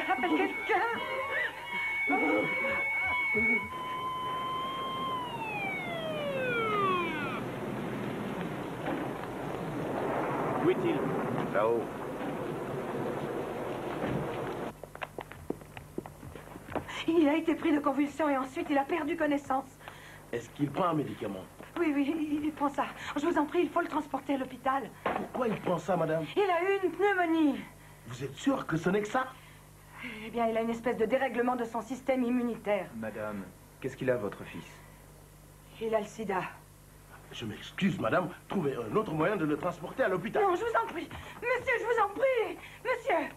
Appelle quelqu'un. Où est-il? Là-haut. Il a été pris de convulsions et ensuite il a perdu connaissance. Est-ce qu'il prend un médicament? Oui, il prend ça. Je vous en prie, il faut le transporter à l'hôpital. Pourquoi il prend ça, madame? Il a eu une pneumonie. Vous êtes sûr que ce n'est que ça? Eh bien, il a une espèce de dérèglement de son système immunitaire. Madame, qu'est-ce qu'il a, votre fils? Il a le sida. Je m'excuse, madame. Trouvez un autre moyen de le transporter à l'hôpital. Non, je vous en prie. Monsieur, je vous en prie. Monsieur.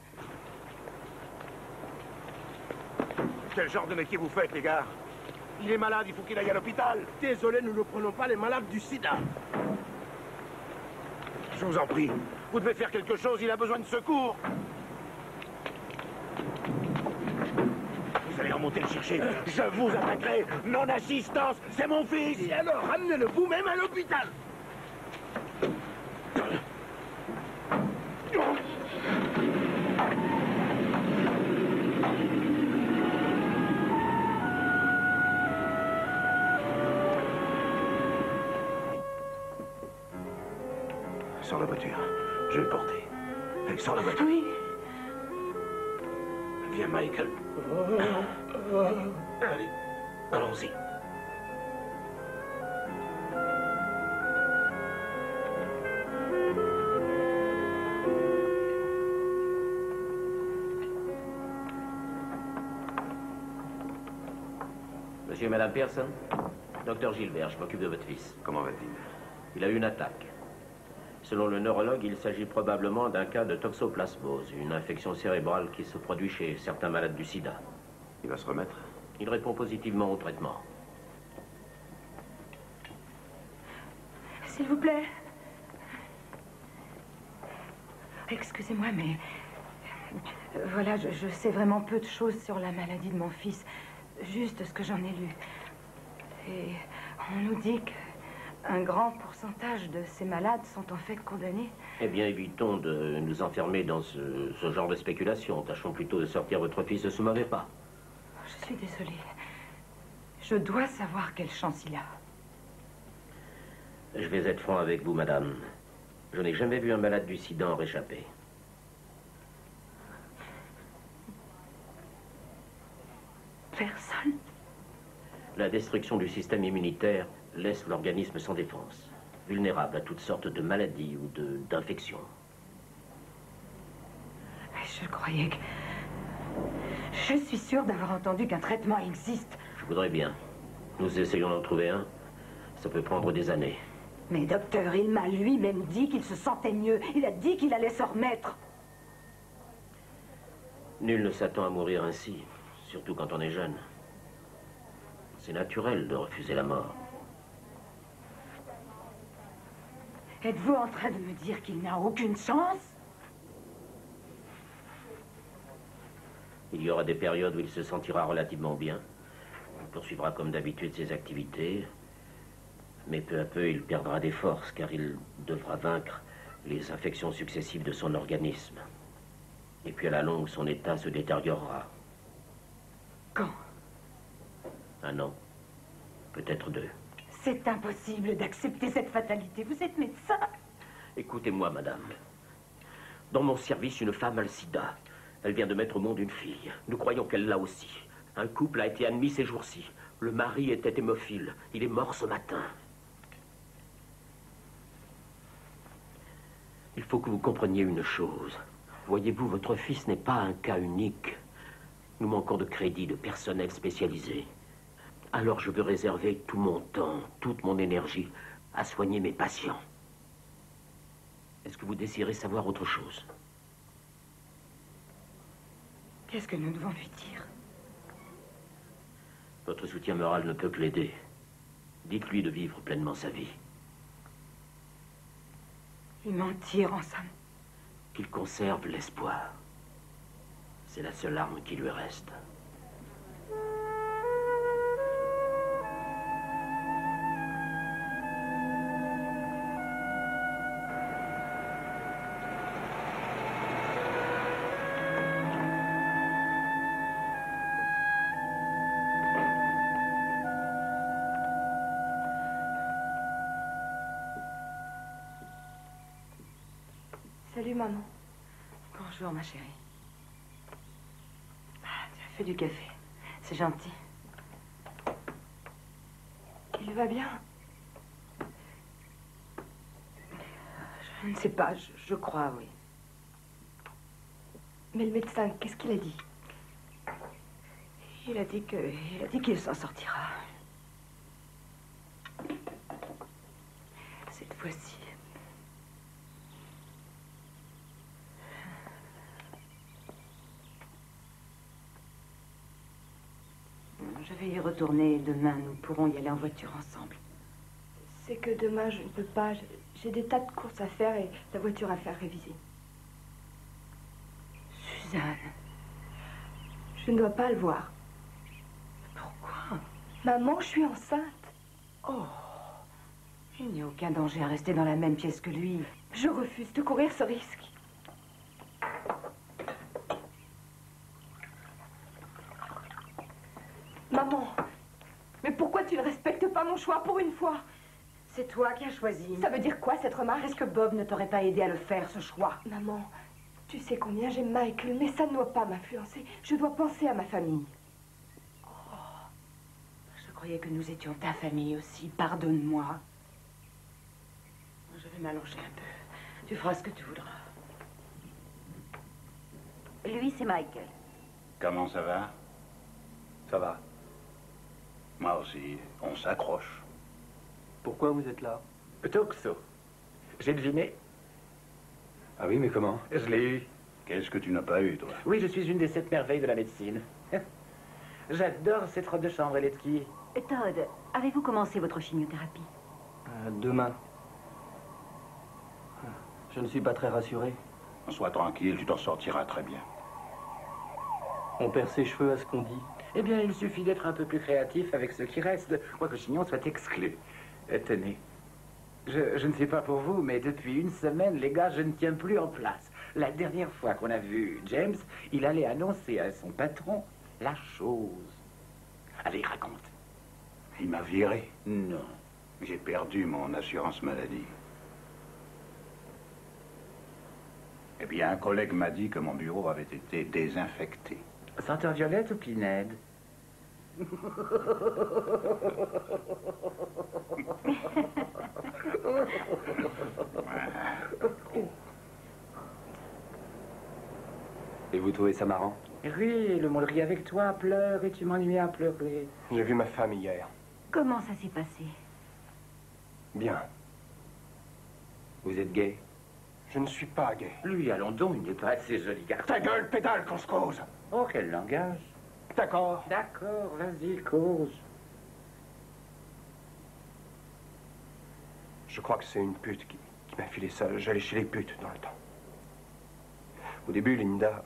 Quel genre de métier vous faites, les gars? Il est malade, il faut qu'il aille à l'hôpital. Désolé, nous ne prenons pas les malades du sida. Je vous en prie. Vous devez faire quelque chose, il a besoin de secours. Vous allez remonter le chercher. Je vous attaquerai. Non-assistance, c'est mon fils. Et alors, ramenez-le vous-même à l'hôpital. Sors la voiture. Je vais le porter. Allez, sors la voiture. Oui. Viens, Michael. Allez, allons-y. Monsieur et Madame Pearson, Docteur Gilbert, je m'occupe de votre fils. Comment va-t-il? Il a eu une attaque. Selon le neurologue, il s'agit probablement d'un cas de toxoplasmose, une infection cérébrale qui se produit chez certains malades du sida. Il va se remettre? Il répond positivement au traitement. S'il vous plaît. Excusez-moi, mais... Voilà, je sais vraiment peu de choses sur la maladie de mon fils. Juste ce que j'en ai lu. Et on nous dit qu'un grand pourcentage de ces malades sont en fait condamnés. Eh bien, évitons de nous enfermer dans ce genre de spéculation. Tâchons plutôt de sortir votre fils de ce mauvais pas. Je suis désolée. Je dois savoir quelle chance il a. Je vais être franc avec vous, madame. Je n'ai jamais vu un malade du sida en réchapper. Personne. La destruction du système immunitaire laisse l'organisme sans défense, vulnérable à toutes sortes de maladies ou d'infections. Je croyais que... Je suis sûre d'avoir entendu qu'un traitement existe. Je voudrais bien. Nous essayons d'en trouver un. Ça peut prendre des années. Mais docteur, il m'a lui-même dit qu'il se sentait mieux. Il a dit qu'il allait se remettre. Nul ne s'attend à mourir ainsi, surtout quand on est jeune. C'est naturel de refuser la mort. Êtes-vous en train de me dire qu'il n'a aucune chance? Il y aura des périodes où il se sentira relativement bien. Il poursuivra comme d'habitude ses activités. Mais peu à peu, il perdra des forces, car il devra vaincre les infections successives de son organisme. Et puis à la longue, son état se détériorera. Quand? 1 an. Peut-être 2. C'est impossible d'accepter cette fatalité. Vous êtes médecin. Écoutez-moi, madame. Dans mon service, une femme a le sida. Elle vient de mettre au monde une fille. Nous croyons qu'elle l'a aussi. Un couple a été admis ces jours-ci. Le mari était hémophile. Il est mort ce matin. Il faut que vous compreniez une chose. Voyez-vous, votre fils n'est pas un cas unique. Nous manquons de crédit, de personnel spécialisé. Alors je veux réserver tout mon temps, toute mon énergie à soigner mes patients. Est-ce que vous désirez savoir autre chose? Qu'est-ce que nous devons lui dire? Votre soutien moral ne peut que l'aider. Dites-lui de vivre pleinement sa vie. Lui mentir, en somme. Qu'il conserve l'espoir. C'est la seule arme qui lui reste. Salut, maman. Bonjour, ma chérie. Ah, tu as fait du café. C'est gentil. Il va bien? Je ne sais pas, je crois, oui. Mais le médecin, qu'est-ce qu'il a dit? Il a dit qu'il s'en sortira. Cette fois-ci. Je vais y retourner demain. Nous pourrons y aller en voiture ensemble. C'est que demain, je ne peux pas. J'ai des tas de courses à faire et la voiture à faire réviser. Suzanne. Je ne dois pas le voir. Pourquoi? Maman, je suis enceinte. Oh. Il n'y a aucun danger à rester dans la même pièce que lui. Je refuse de courir ce risque. Maman, mais pourquoi tu ne respectes pas mon choix pour une fois? C'est toi qui as choisi. Ça veut dire quoi, cette remarque? Est-ce que Bob ne t'aurait pas aidé à le faire, ce choix? Maman, tu sais combien j'aime Michael, mais ça ne doit pas m'influencer. Je dois penser à ma famille. Oh, je croyais que nous étions ta famille aussi. Pardonne-moi. Je vais m'allonger un peu. Tu feras ce que tu voudras. Lui, c'est Michael. Comment ça va? Ça va. Moi aussi, on s'accroche. Pourquoi vous êtes là? Toxo. J'ai deviné. Ah oui, mais comment? Je l'ai eu. Qu'est-ce que tu n'as pas eu, toi? Oui, je suis une des 7 merveilles de la médecine. J'adore cette robe de chambre, elle est de qui? Todd, avez-vous commencé votre chimiothérapie? Demain. Je ne suis pas très rassuré. Sois tranquille, tu t'en sortiras très bien. On perd ses cheveux à ce qu'on dit. Eh bien, il suffit d'être un peu plus créatif avec ce qui reste, quoique Chignon soit exclu. Tenez, je ne sais pas pour vous, mais depuis une semaine, les gars, je ne tiens plus en place. La dernière fois qu'on a vu James, il allait annoncer à son patron la chose. Allez, raconte. Il m'a viré. Non. J'ai perdu mon assurance maladie. Eh bien, un collègue m'a dit que mon bureau avait été désinfecté. Senteur violette ou pinède? Et vous trouvez ça marrant? Oui, le monde rit avec toi, pleure et tu m'ennuies à pleurer. J'ai vu ma femme hier. Comment ça s'est passé? Bien. Vous êtes gay? Je ne suis pas gay. Lui, allons donc, il n'est pas assez joli garçon. Ta gueule, pédale, qu'on se cause. Oh, quel langage. D'accord. D'accord, vas-y, cause. Je crois que c'est une pute qui m'a filé ça. J'allais chez les putes dans le temps. Au début, Linda,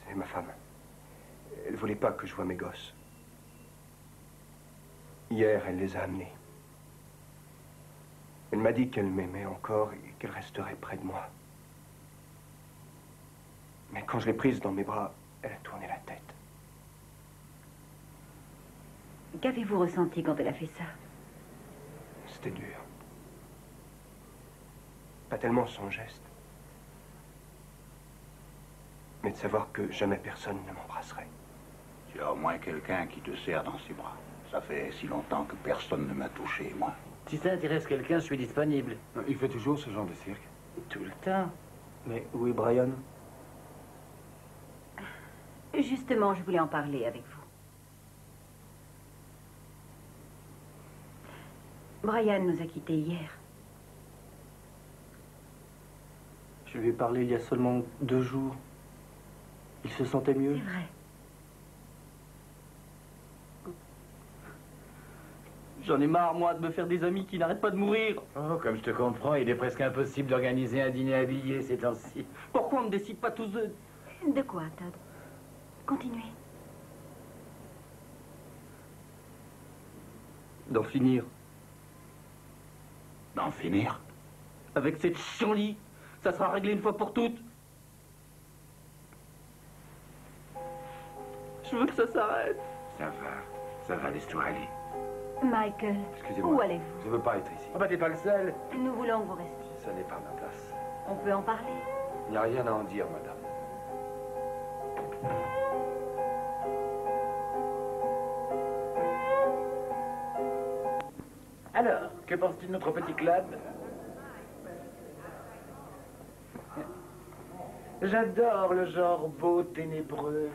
c'est ma femme. Elle voulait pas que je voie mes gosses. Hier, elle les a amenés. Elle m'a dit qu'elle m'aimait encore et qu'elle resterait près de moi. Mais quand je l'ai prise dans mes bras, elle a tourné la tête. Qu'avez-vous ressenti quand elle a fait ça? C'était dur. Pas tellement son geste, mais de savoir que jamais personne ne m'embrasserait. Tu as au moins quelqu'un qui te serre dans ses bras. Ça fait si longtemps que personne ne m'a touché, moi. Si ça intéresse quelqu'un, je suis disponible. Il fait toujours ce genre de cirque? Tout le temps. Mais où est Brian? Justement, je voulais en parler avec vous. Brian nous a quittés hier. Je lui ai parlé il y a seulement 2 jours. Il se sentait mieux. C'est vrai. J'en ai marre, moi, de me faire des amis qui n'arrêtent pas de mourir. Oh, comme je te comprends, il est presque impossible d'organiser un dîner habillé ces temps-ci. Pourquoi on ne décide pas tous deux? De quoi, Todd? Continuez. D'en finir. D'en finir? Avec cette chienlit. Ça sera réglé une fois pour toutes. Je veux que ça s'arrête. Ça va, laisse-toi aller. Michael, Excusez-moi. où allez-vous? Je ne veux pas être ici. Oh bah t'es pas le seul. Nous voulons que vous restiez. Ça n'est pas ma place. On peut en parler. Il n'y a rien à en dire, madame. Alors, que penses-tu de notre petit club? J'adore le genre beau, ténébreux.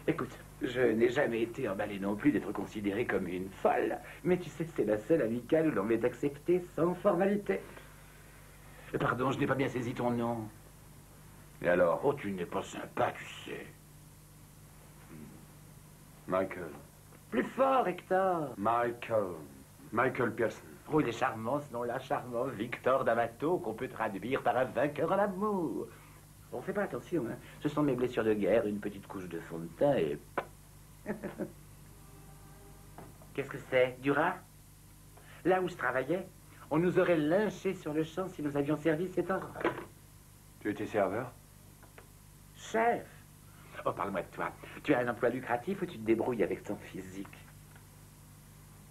Écoute, je n'ai jamais été emballé non plus d'être considérée comme une folle. Mais tu sais, c'est la seule amicale où l'on m'est accepté sans formalité. Pardon, je n'ai pas bien saisi ton nom. Et alors? Oh, tu n'es pas sympa, tu sais. Michael. Plus fort, Hector. Michael Pearson. Oh, il est charmant, ce nom-là, charmant. Victor D'Amato, qu'on peut traduire par un vainqueur en amour. Bon, fais pas attention, hein. Ce sont mes blessures de guerre, une petite couche de fond de teint et... Qu'est-ce que c'est? Du rat? Là où je travaillais, on nous aurait lynchés sur le champ si nous avions servi cet ordre. Tu étais serveur? Chef! Oh, parle-moi de toi. Tu as un emploi lucratif ou tu te débrouilles avec ton physique?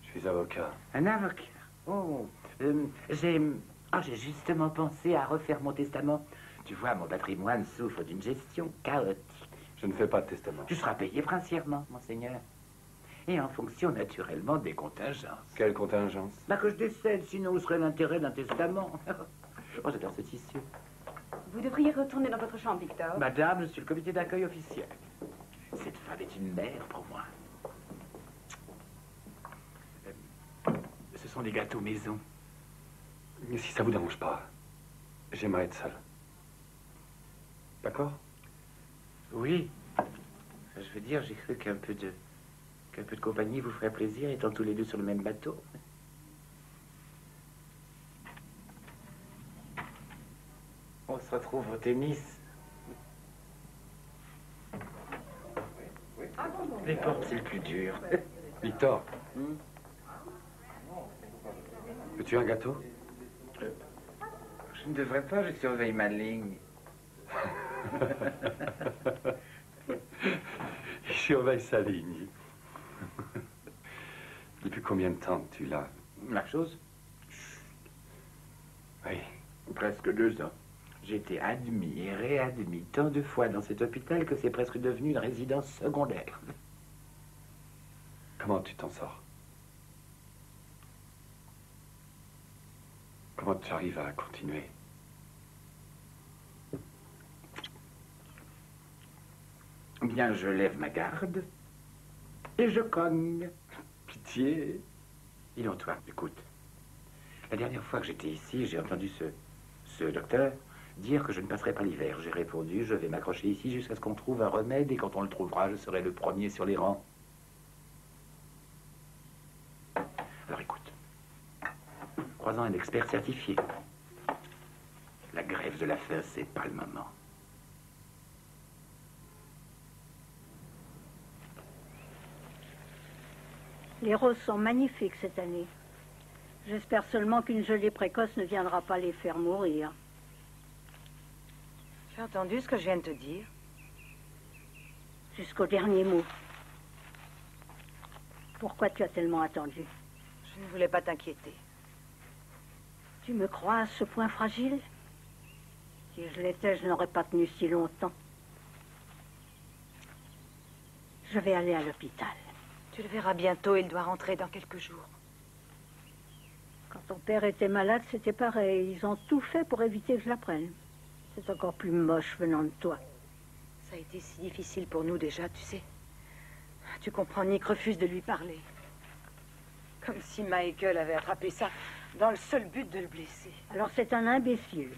Je suis avocat. Un avocat? Oh, j'ai justement pensé à refaire mon testament. Tu vois, mon patrimoine souffre d'une gestion chaotique. Je ne fais pas de testament. Tu seras payé princièrement, monseigneur. Et en fonction, naturellement, des contingences. Quelle contingence? Bah, que je décède, sinon où serait l'intérêt d'un testament? Oh, j'adore ce tissu. Vous devriez retourner dans votre chambre, Victor. Madame, je suis le comité d'accueil officiel. Cette femme est une mère pour moi. Ce sont des gâteaux maison. Mais si ça vous dérange pas, j'aimerais être seul. D'accord? Oui. Je veux dire, j'ai cru qu'un peu de compagnie vous ferait plaisir, étant tous les deux sur le même bateau. On se retrouve au tennis. Les portes, c'est le plus dur. Victor. Veux-tu un gâteau? Je ne devrais pas, je surveille ma ligne. Il surveille sa ligne. Depuis combien de temps tu l'as? La chose? Oui. Presque 2 ans. J'ai été admis et réadmis tant de fois dans cet hôpital que c'est presque devenu une résidence secondaire. Comment tu t'en sors? Comment tu arrives à continuer? Bien, je lève ma garde et je cogne. Pitié. Dis donc, toi, écoute. La dernière fois que j'étais ici, j'ai entendu ce docteur dire que je ne passerai pas l'hiver. J'ai répondu, je vais m'accrocher ici jusqu'à ce qu'on trouve un remède et quand on le trouvera, je serai le premier sur les rangs. Alors écoute, croisant un expert certifié, la grève de la faim, c'est pas le moment. Les roses sont magnifiques cette année. J'espère seulement qu'une gelée précoce ne viendra pas les faire mourir. Tu as entendu ce que je viens de te dire? Jusqu'au dernier mot. Pourquoi tu as tellement attendu? Je ne voulais pas t'inquiéter. Tu me crois à ce point fragile? Si je l'étais, je n'aurais pas tenu si longtemps. Je vais aller à l'hôpital. Tu le verras bientôt, il doit rentrer dans quelques jours. Quand ton père était malade, c'était pareil. Ils ont tout fait pour éviter que je l'apprenne. C'est encore plus moche venant de toi. Ça a été si difficile pour nous déjà, tu sais. Tu comprends, Nick refuse de lui parler. Comme si Michael avait attrapé ça dans le seul but de le blesser. Alors c'est un imbécile.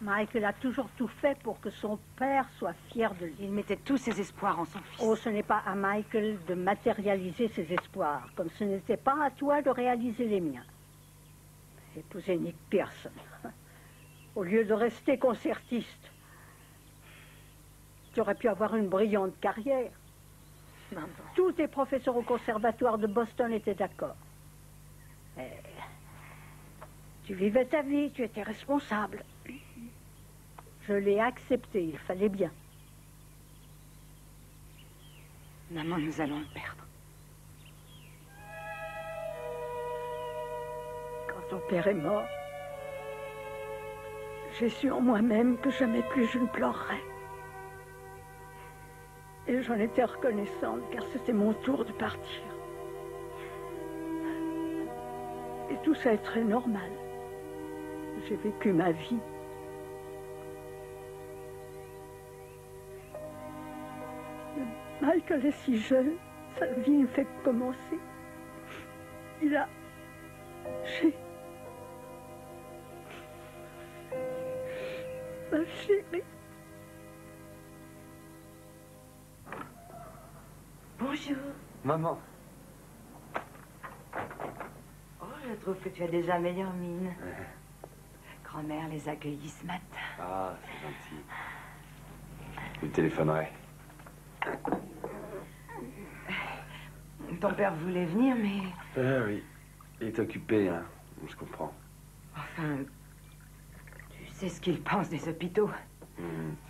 Michael a toujours tout fait pour que son père soit fier de lui. Il mettait tous ses espoirs en son fils. Oh, ce n'est pas à Michael de matérialiser ses espoirs, comme ce n'était pas à toi de réaliser les miens. Épouser Nick Pearson. Au lieu de rester concertiste, tu aurais pu avoir une brillante carrière. Maman. Tous tes professeurs au conservatoire de Boston étaient d'accord. Tu vivais ta vie, tu étais responsable. Je l'ai accepté, il fallait bien. Maman, nous allons le perdre. Quand ton père est mort, j'ai su en moi-même que jamais plus je ne pleurerais. Et j'en étais reconnaissante, car c'était mon tour de partir. Et tout ça est très normal. J'ai vécu ma vie. Michael est si jeune, sa vie ne fait que commencer. Il a... Ma chérie. Bonjour. Maman. Oh, je trouve que tu as déjà meilleure mine. Grand-mère les accueillit ce matin. Ah, c'est gentil. Je lui téléphonerai. Ton père voulait venir, mais... Ah oui, il est occupé, hein. Je comprends. Enfin, tu sais ce qu'il pense des hôpitaux.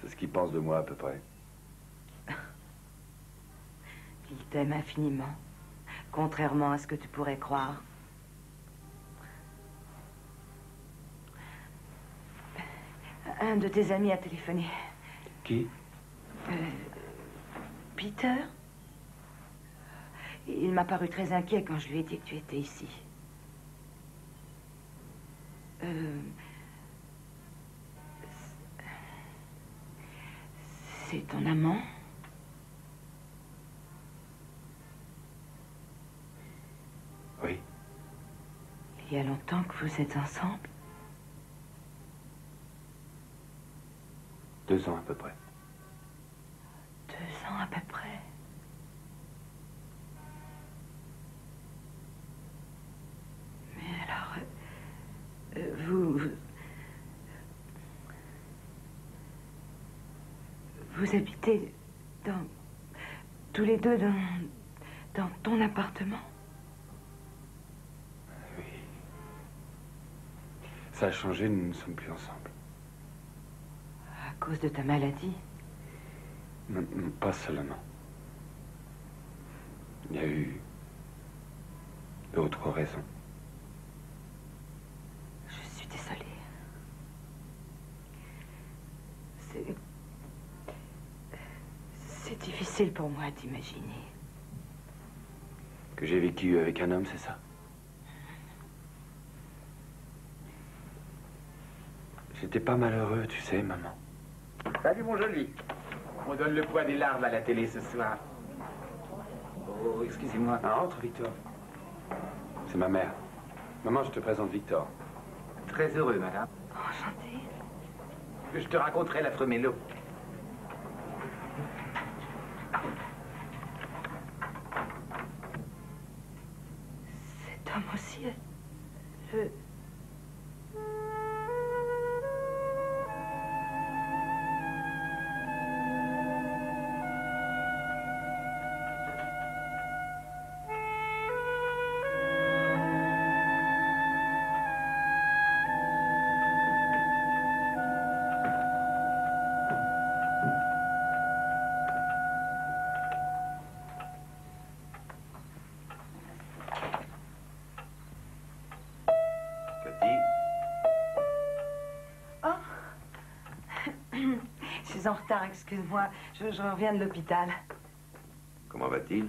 C'est ce qu'il pense de moi, à peu près. Il t'aime infiniment, contrairement à ce que tu pourrais croire. Un de tes amis a téléphoné. Qui? Peter. Il m'a paru très inquiet quand je lui ai dit que tu étais ici. C'est ton amant? Oui. Il y a longtemps que vous êtes ensemble? 2 ans à peu près. 2 ans à peu près. Mais alors, vous habitez tous les deux dans ton appartement? Oui. Ça a changé, nous ne sommes plus ensemble. À cause de ta maladie? Non, pas seulement. Il y a eu d'autres raisons. Je suis désolée. C'est difficile pour moi d'imaginer. Que j'ai vécu avec un homme, c'est ça? J'étais pas malheureux, tu sais, maman. Salut, mon joli. On donne le poids des larmes à la télé ce soir. Oh, excusez-moi. Entre, Victor. C'est ma mère. Maman, je te présente Victor. Très heureux, madame. Enchantée. Je te raconterai l'affreux mélo. Cet homme aussi, Je suis en retard, excuse-moi. Je reviens de l'hôpital. Comment va-t-il?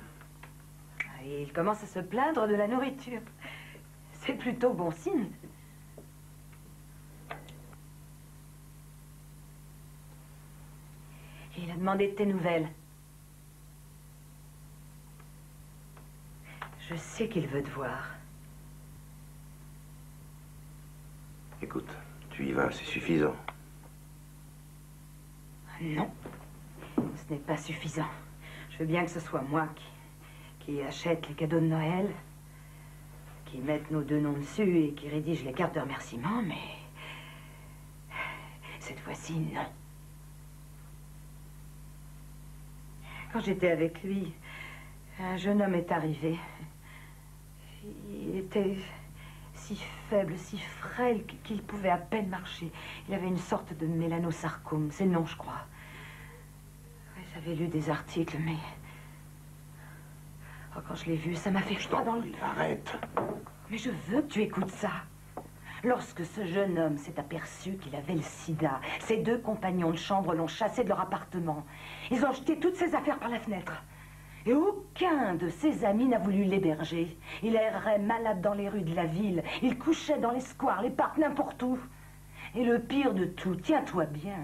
Il commence à se plaindre de la nourriture. C'est plutôt bon signe. Il a demandé de tes nouvelles. Je sais qu'il veut te voir. Écoute, tu y vas, c'est suffisant. Non, ce n'est pas suffisant. Je veux bien que ce soit moi qui achète les cadeaux de Noël, qui mette nos 2 noms dessus et qui rédige les cartes de remerciement, mais cette fois-ci, non. Quand j'étais avec lui, un jeune homme est arrivé. Il était si faible, si frêle qu'il pouvait à peine marcher. Il avait une sorte de mélanosarcome, c'est le nom, je crois. Ouais, j'avais lu des articles, mais... Oh, quand je l'ai vu, ça m'a fait froid dans le... Arrête. Mais je veux que tu écoutes ça. Lorsque ce jeune homme s'est aperçu qu'il avait le sida, ses 2 compagnons de chambre l'ont chassé de leur appartement. Ils ont jeté toutes ses affaires par la fenêtre. Et aucun de ses amis n'a voulu l'héberger. Il errait malade dans les rues de la ville. Il couchait dans les squares, les parcs, n'importe où. Et le pire de tout, tiens-toi bien,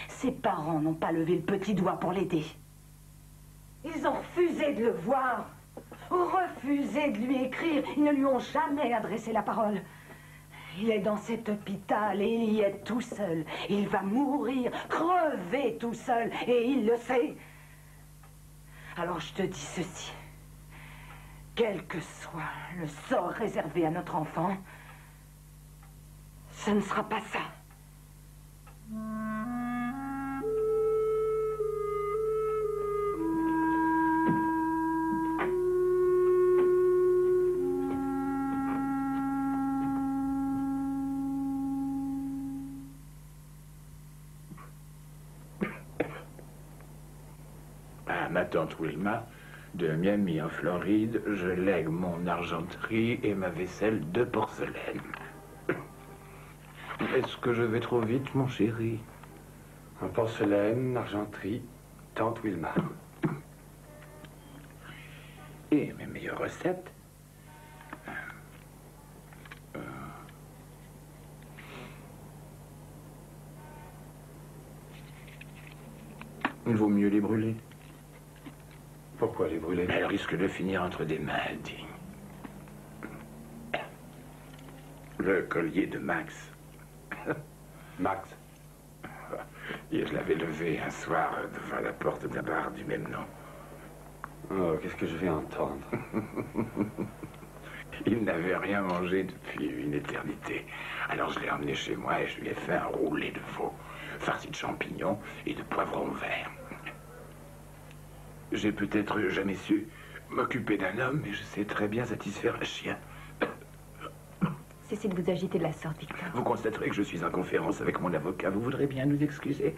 ses parents n'ont pas levé le petit doigt pour l'aider. Ils ont refusé de le voir, refusé de lui écrire. Ils ne lui ont jamais adressé la parole. Il est dans cet hôpital et il y est tout seul. Il va mourir, crever tout seul, et il le sait. Alors je te dis ceci. Quel que soit le sort réservé à notre enfant, ce ne sera pas ça. À ma tante Wilma, de Miami en Floride, je lègue mon argenterie et ma vaisselle de porcelaine. Est-ce que je vais trop vite, mon chéri? En porcelaine, argenterie, tante Wilma. Et mes meilleures recettes? Il vaut mieux les brûler. Pourquoi les brûler? Elles risquent de finir entre des mains indignes. Le collier de Max. Max? Et je l'avais levé un soir devant la porte d'un bar du même nom. Oh, qu'est-ce que je vais entendre? Il n'avait rien mangé depuis une éternité. Alors je l'ai emmené chez moi et je lui ai fait un roulé de veau, farci de champignons et de poivrons verts. J'ai peut-être jamais su m'occuper d'un homme, mais je sais très bien satisfaire un chien. Cessez de vous agiter de la sorte, Victor. Vous constaterez que je suis en conférence avec mon avocat. Vous voudrez bien nous excuser?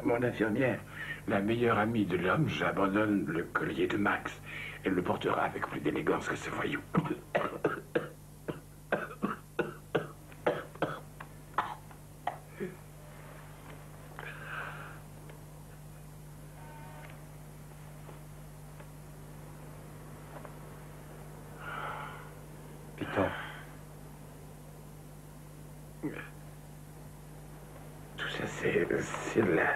Mon infirmière, la meilleure amie de l'homme, j'abandonne le collier de Max. Elle le portera avec plus d'élégance que ce voyou. Victor. Tout ça, c'est de la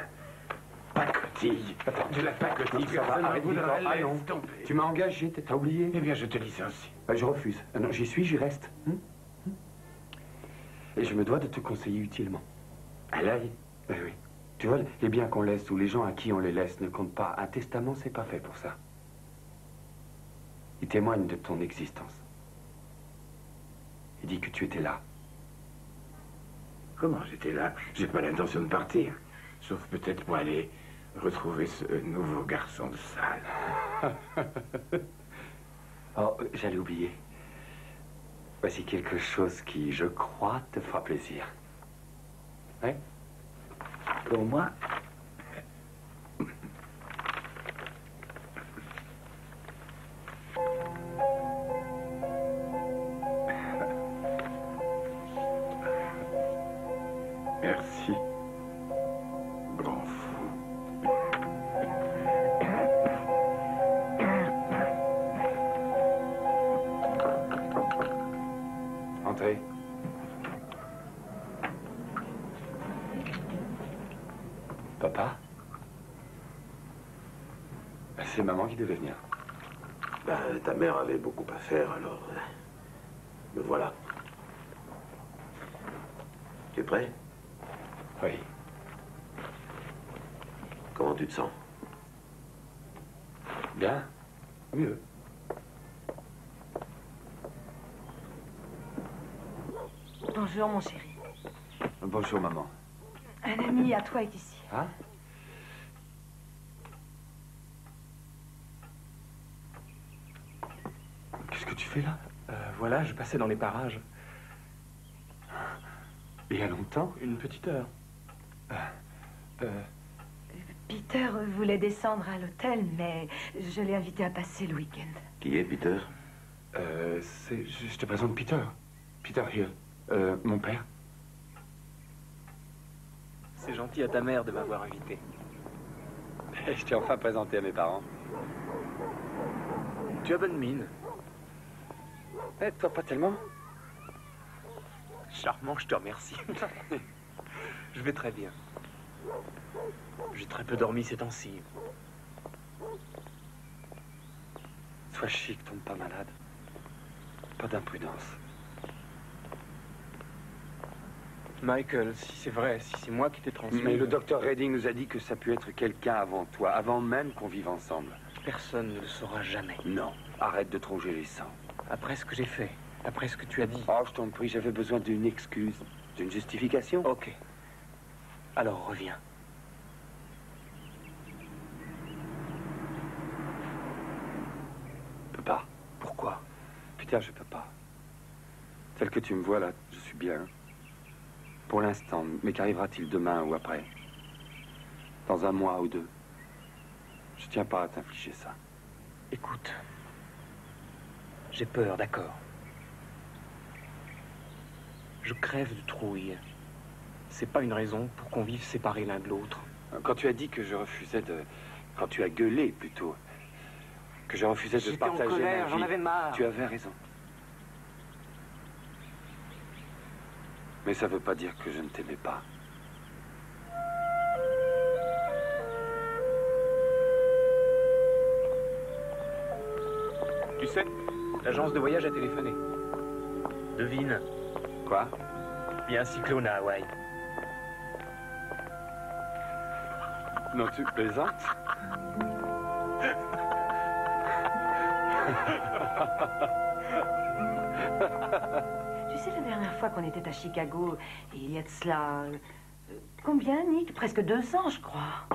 pacotille. De la pacotille. Ça va, arrête, Victor. Ah non. Tu m'as engagé, t'as oublié? Eh bien, je te licencie. Je refuse. Ah non, j'y suis, j'y reste. Et je me dois de te conseiller utilement. À l'œil? Oui, oui. Tu vois, les biens qu'on laisse ou les gens à qui on les laisse ne comptent pas. Un testament, c'est pas fait pour ça. Il témoigne de ton existence. Il dit que tu étais là. Comment j'étais là? J'ai pas l'intention de partir. Sauf peut-être pour aller retrouver ce nouveau garçon de salle. Oh, j'allais oublier. Voici quelque chose qui, je crois, te fera plaisir. Hein? Pour moi? Merci, grand fou. Entrez. Papa? C'est maman qui devait venir. Ta mère avait beaucoup à faire, alors me voilà. Tu es prêt? Oui. Comment tu te sens? Bien. Mieux. Bonjour, mon chéri. Bonjour, maman. Un ami à toi est ici. Hein? Qu'est-ce que tu fais là? Voilà, je passais dans les parages. Il y a longtemps? Une petite heure. Peter voulait descendre à l'hôtel, mais je l'ai invité à passer le week-end. Qui est Peter? Je te présente Peter. Peter Hill. Mon père. C'est gentil à ta mère de m'avoir invité. Je t'ai enfin présenté à mes parents. Tu as bonne mine. Eh, toi, pas tellement. Charmant, je te remercie. Je vais très bien. J'ai très peu dormi ces temps-ci. Sois chic, tombe pas malade. Pas d'imprudence. Michael, si c'est vrai, si c'est moi qui t'ai transmis... Mais le docteur Redding nous a dit que ça pu être quelqu'un avant toi, avant même qu'on vive ensemble. Personne ne le saura jamais. Non, arrête de tronger les sangs. Après ce que j'ai fait, après ce que tu as dit... Oh, je t'en prie, j'avais besoin d'une excuse, d'une justification. Ok. Alors reviens. Je peux pas. Pourquoi? Putain, je peux pas. Tel que tu me vois là, je suis bien. Pour l'instant, mais qu'arrivera-t-il demain ou après? Dans un mois ou deux? Je tiens pas à t'infliger ça. Écoute, j'ai peur, d'accord. Je crève de trouille. C'est pas une raison pour qu'on vive séparés l'un de l'autre. Quand tu as dit que je refusais de... Quand tu as gueulé, plutôt, que je refusais de partager en colère, ma vie, j'en avais marre. tu avais raison. Mais ça veut pas dire que je ne t'aimais pas. Tu sais, l'agence de voyage a téléphoné. Devine. Quoi? Il y a un cyclone à Hawaï. Non, tu plaisantes? Tu sais, la dernière fois qu'on était à Chicago, et il y a de cela... combien, Nick? Presque 2 ans, je crois.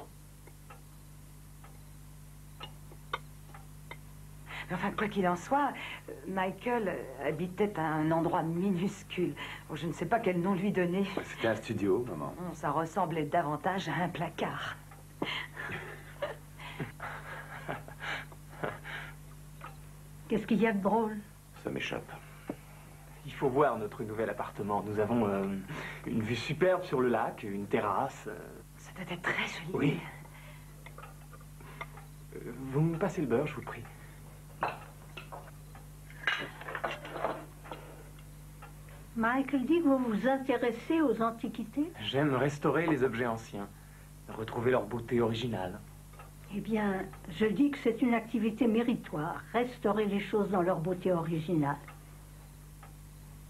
Enfin, quoi qu'il en soit, Michael habitait à un endroit minuscule. Oh, je ne sais pas quel nom lui donner. C'était un studio, maman. Ça ressemblait davantage à un placard. Qu'est-ce qu'il y a de drôle? Ça m'échappe. Il faut voir notre nouvel appartement. Nous avons une vue superbe sur le lac, une terrasse. Ça doit être très joli. Oui. Vous me passez le beurre, je vous prie. Michael dit que vous vous intéressez aux antiquités? J'aime restaurer les objets anciens, retrouver leur beauté originale. Eh bien, je dis que c'est une activité méritoire, restaurer les choses dans leur beauté originale.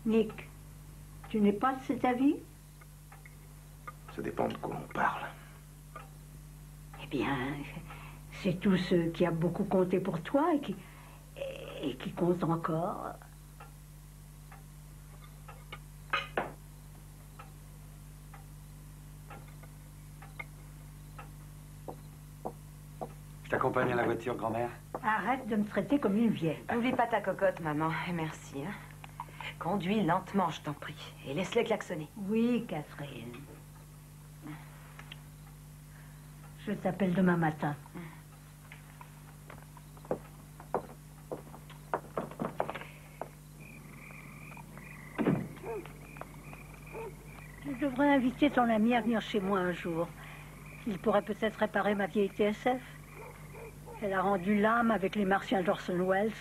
Nick, tu n'es pas de cet avis? Ça dépend de quoi on parle. Eh bien, c'est tout ce qui a beaucoup compté pour toi et qui compte encore. Je t'accompagne à la voiture, grand-mère. Arrête de me traiter comme une vieille. N'oublie pas ta cocotte, maman. Et merci. Hein. Conduis lentement, je t'en prie. Et laisse-les klaxonner. Oui, Catherine. Je t'appelle demain matin. Tu devrais inviter ton ami à venir chez moi un jour. Il pourrait peut-être réparer ma vieille TSF. Elle a rendu l'âme avec les martiens d'Orson Welles.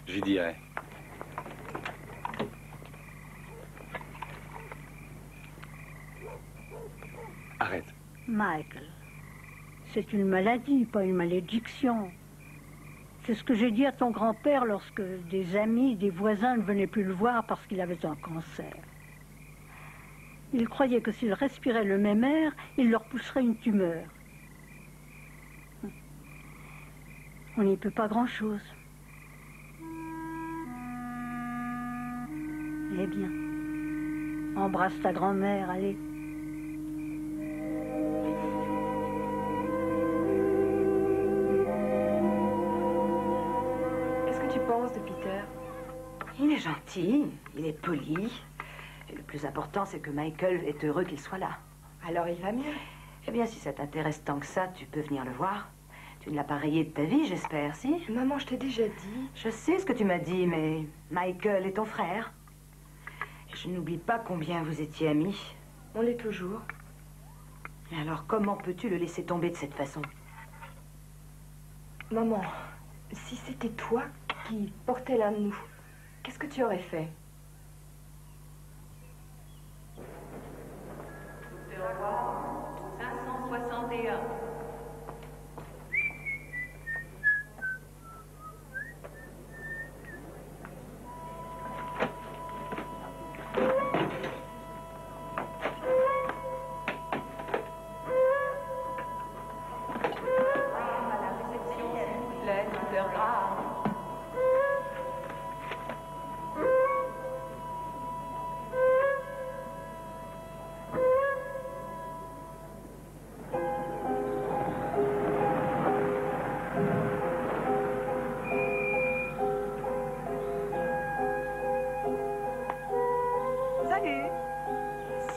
J'y dirai. Arrête. Michael, c'est une maladie, pas une malédiction. C'est ce que j'ai dit à ton grand-père lorsque des amis, des voisins ne venaient plus le voir parce qu'il avait un cancer. Il croyait que s'il respirait le même air, il leur pousserait une tumeur. On n'y peut pas grand-chose. Eh bien, embrasse ta grand-mère, allez. Qu'est-ce que tu penses de Peter? Il est gentil, il est poli. Et le plus important, c'est que Michael est heureux qu'il soit là. Alors il va mieux? Eh bien, si ça t'intéresse tant que ça, tu peux venir le voir. Tu ne l'as pas rayé de ta vie, j'espère, si? Maman, je t'ai déjà dit. Je sais ce que tu m'as dit, mais Michael est ton frère. Et je n'oublie pas combien vous étiez amis. On l'est toujours. Et alors, comment peux-tu le laisser tomber de cette façon? Maman, si c'était toi qui portais l'un de nous, qu'est-ce que tu aurais fait? Au revoir. 561.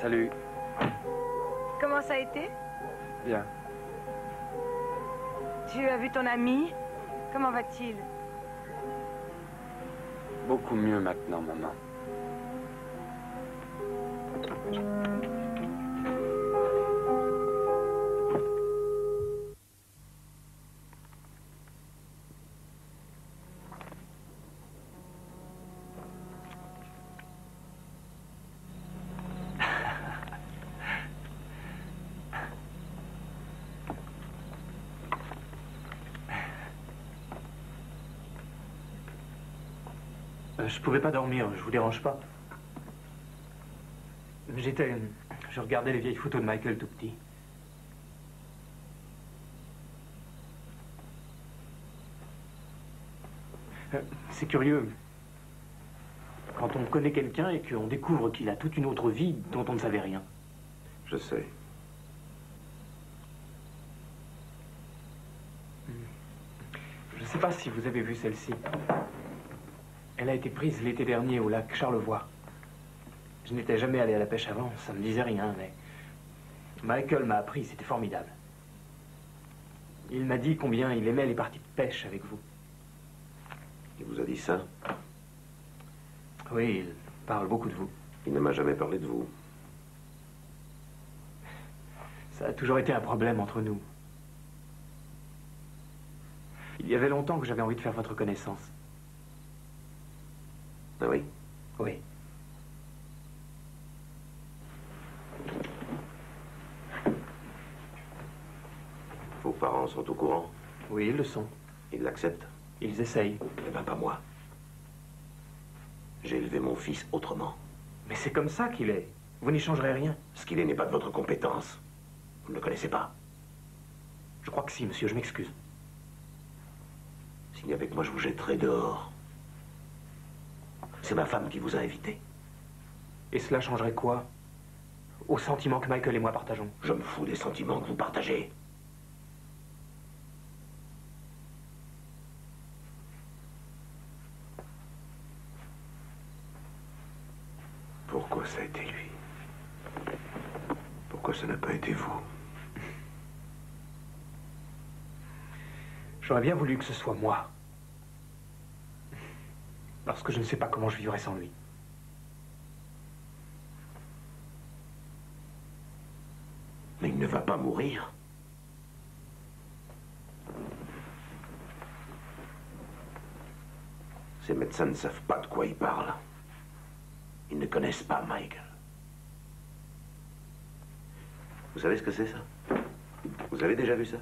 Salut. Comment ça a été? Bien. Tu as vu ton ami? Comment va-t-il? Beaucoup mieux maintenant, maman. Je pouvais pas dormir, je vous dérange pas. Je regardais les vieilles photos de Michael tout petit. C'est curieux. Quand on connaît quelqu'un et qu'on découvre qu'il a toute une autre vie dont on ne savait rien. Je sais. Je ne sais pas si vous avez vu celle-ci. Elle a été prise l'été dernier au lac Charlevoix. Je n'étais jamais allé à la pêche avant, ça me disait rien, mais Michael m'a appris, c'était formidable. Il m'a dit combien il aimait les parties de pêche avec vous. Il vous a dit ça? Oui, il parle beaucoup de vous. Il ne m'a jamais parlé de vous. Ça a toujours été un problème entre nous. Il y avait longtemps que j'avais envie de faire votre connaissance. Ah oui? Oui. Vos parents sont au courant? Oui, ils le sont. Ils l'acceptent? Ils essayent. Eh bien, pas moi. J'ai élevé mon fils autrement. Mais c'est comme ça qu'il est. Vous n'y changerez rien. Ce qu'il est n'est pas de votre compétence. Vous ne le connaissez pas. Je crois que si, monsieur, je m'excuse. Signez avec moi, je vous jetterai dehors. C'est ma femme qui vous a invité. Et cela changerait quoi aux sentiments que Michael et moi partageons? Je me fous des sentiments que vous partagez. Pourquoi ça a été lui? Pourquoi ça n'a pas été vous? J'aurais bien voulu que ce soit moi. Parce que je ne sais pas comment je vivrais sans lui. Mais il ne va pas mourir. Ces médecins ne savent pas de quoi ils parlent. Ils ne connaissent pas Michael. Vous savez ce que c'est, ça? Vous avez déjà vu ça?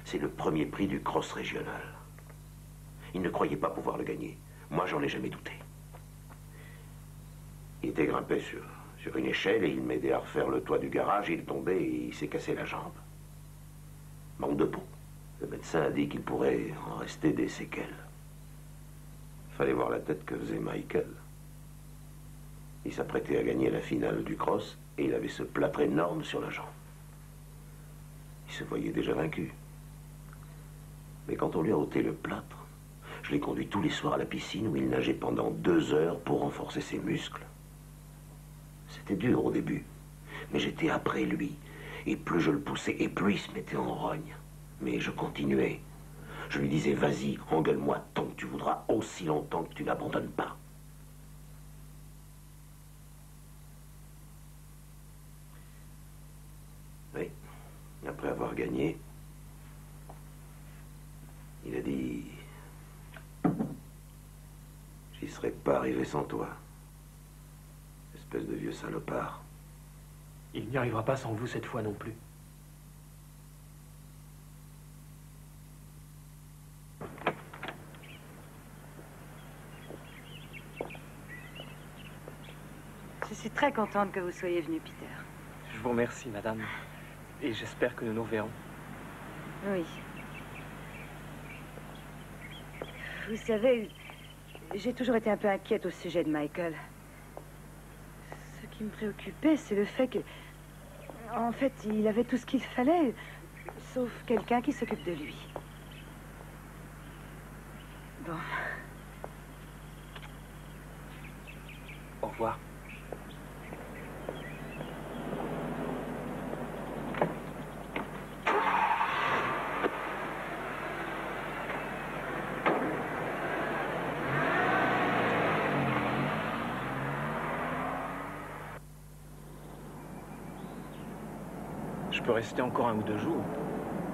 C'est le premier prix du cross régional. Il ne croyait pas pouvoir le gagner. Moi, j'en ai jamais douté. Il était grimpé sur une échelle et il m'aidait à refaire le toit du garage. Il tombait et il s'est cassé la jambe. Manque de peau. Le médecin a dit qu'il pourrait en rester des séquelles. Il fallait voir la tête que faisait Michael. Il s'apprêtait à gagner la finale du cross et il avait ce plâtre énorme sur la jambe. Il se voyait déjà vaincu. Mais quand on lui a ôté le plâtre, je l'ai conduit tous les soirs à la piscine où il nageait pendant 2 heures pour renforcer ses muscles. C'était dur au début. Mais j'étais après lui. Et plus je le poussais, et plus il se mettait en rogne. Mais je continuais. Je lui disais, vas-y, engueule-moi tant que tu voudras, aussi longtemps que tu n'abandonnes pas. Oui. Après avoir gagné, il a dit... J'y serais pas arrivé sans toi. Espèce de vieux salopard. Il n'y arrivera pas sans vous cette fois non plus. Je suis très contente que vous soyez venu, Peter. Je vous remercie, madame. Et j'espère que nous nous verrons. Oui. Vous savez, j'ai toujours été un peu inquiète au sujet de Michael. Ce qui me préoccupait, c'est le fait que... En fait, il avait tout ce qu'il fallait, sauf quelqu'un qui s'occupe de lui. Bon. Au revoir. Je peux rester encore 1 ou 2 jours.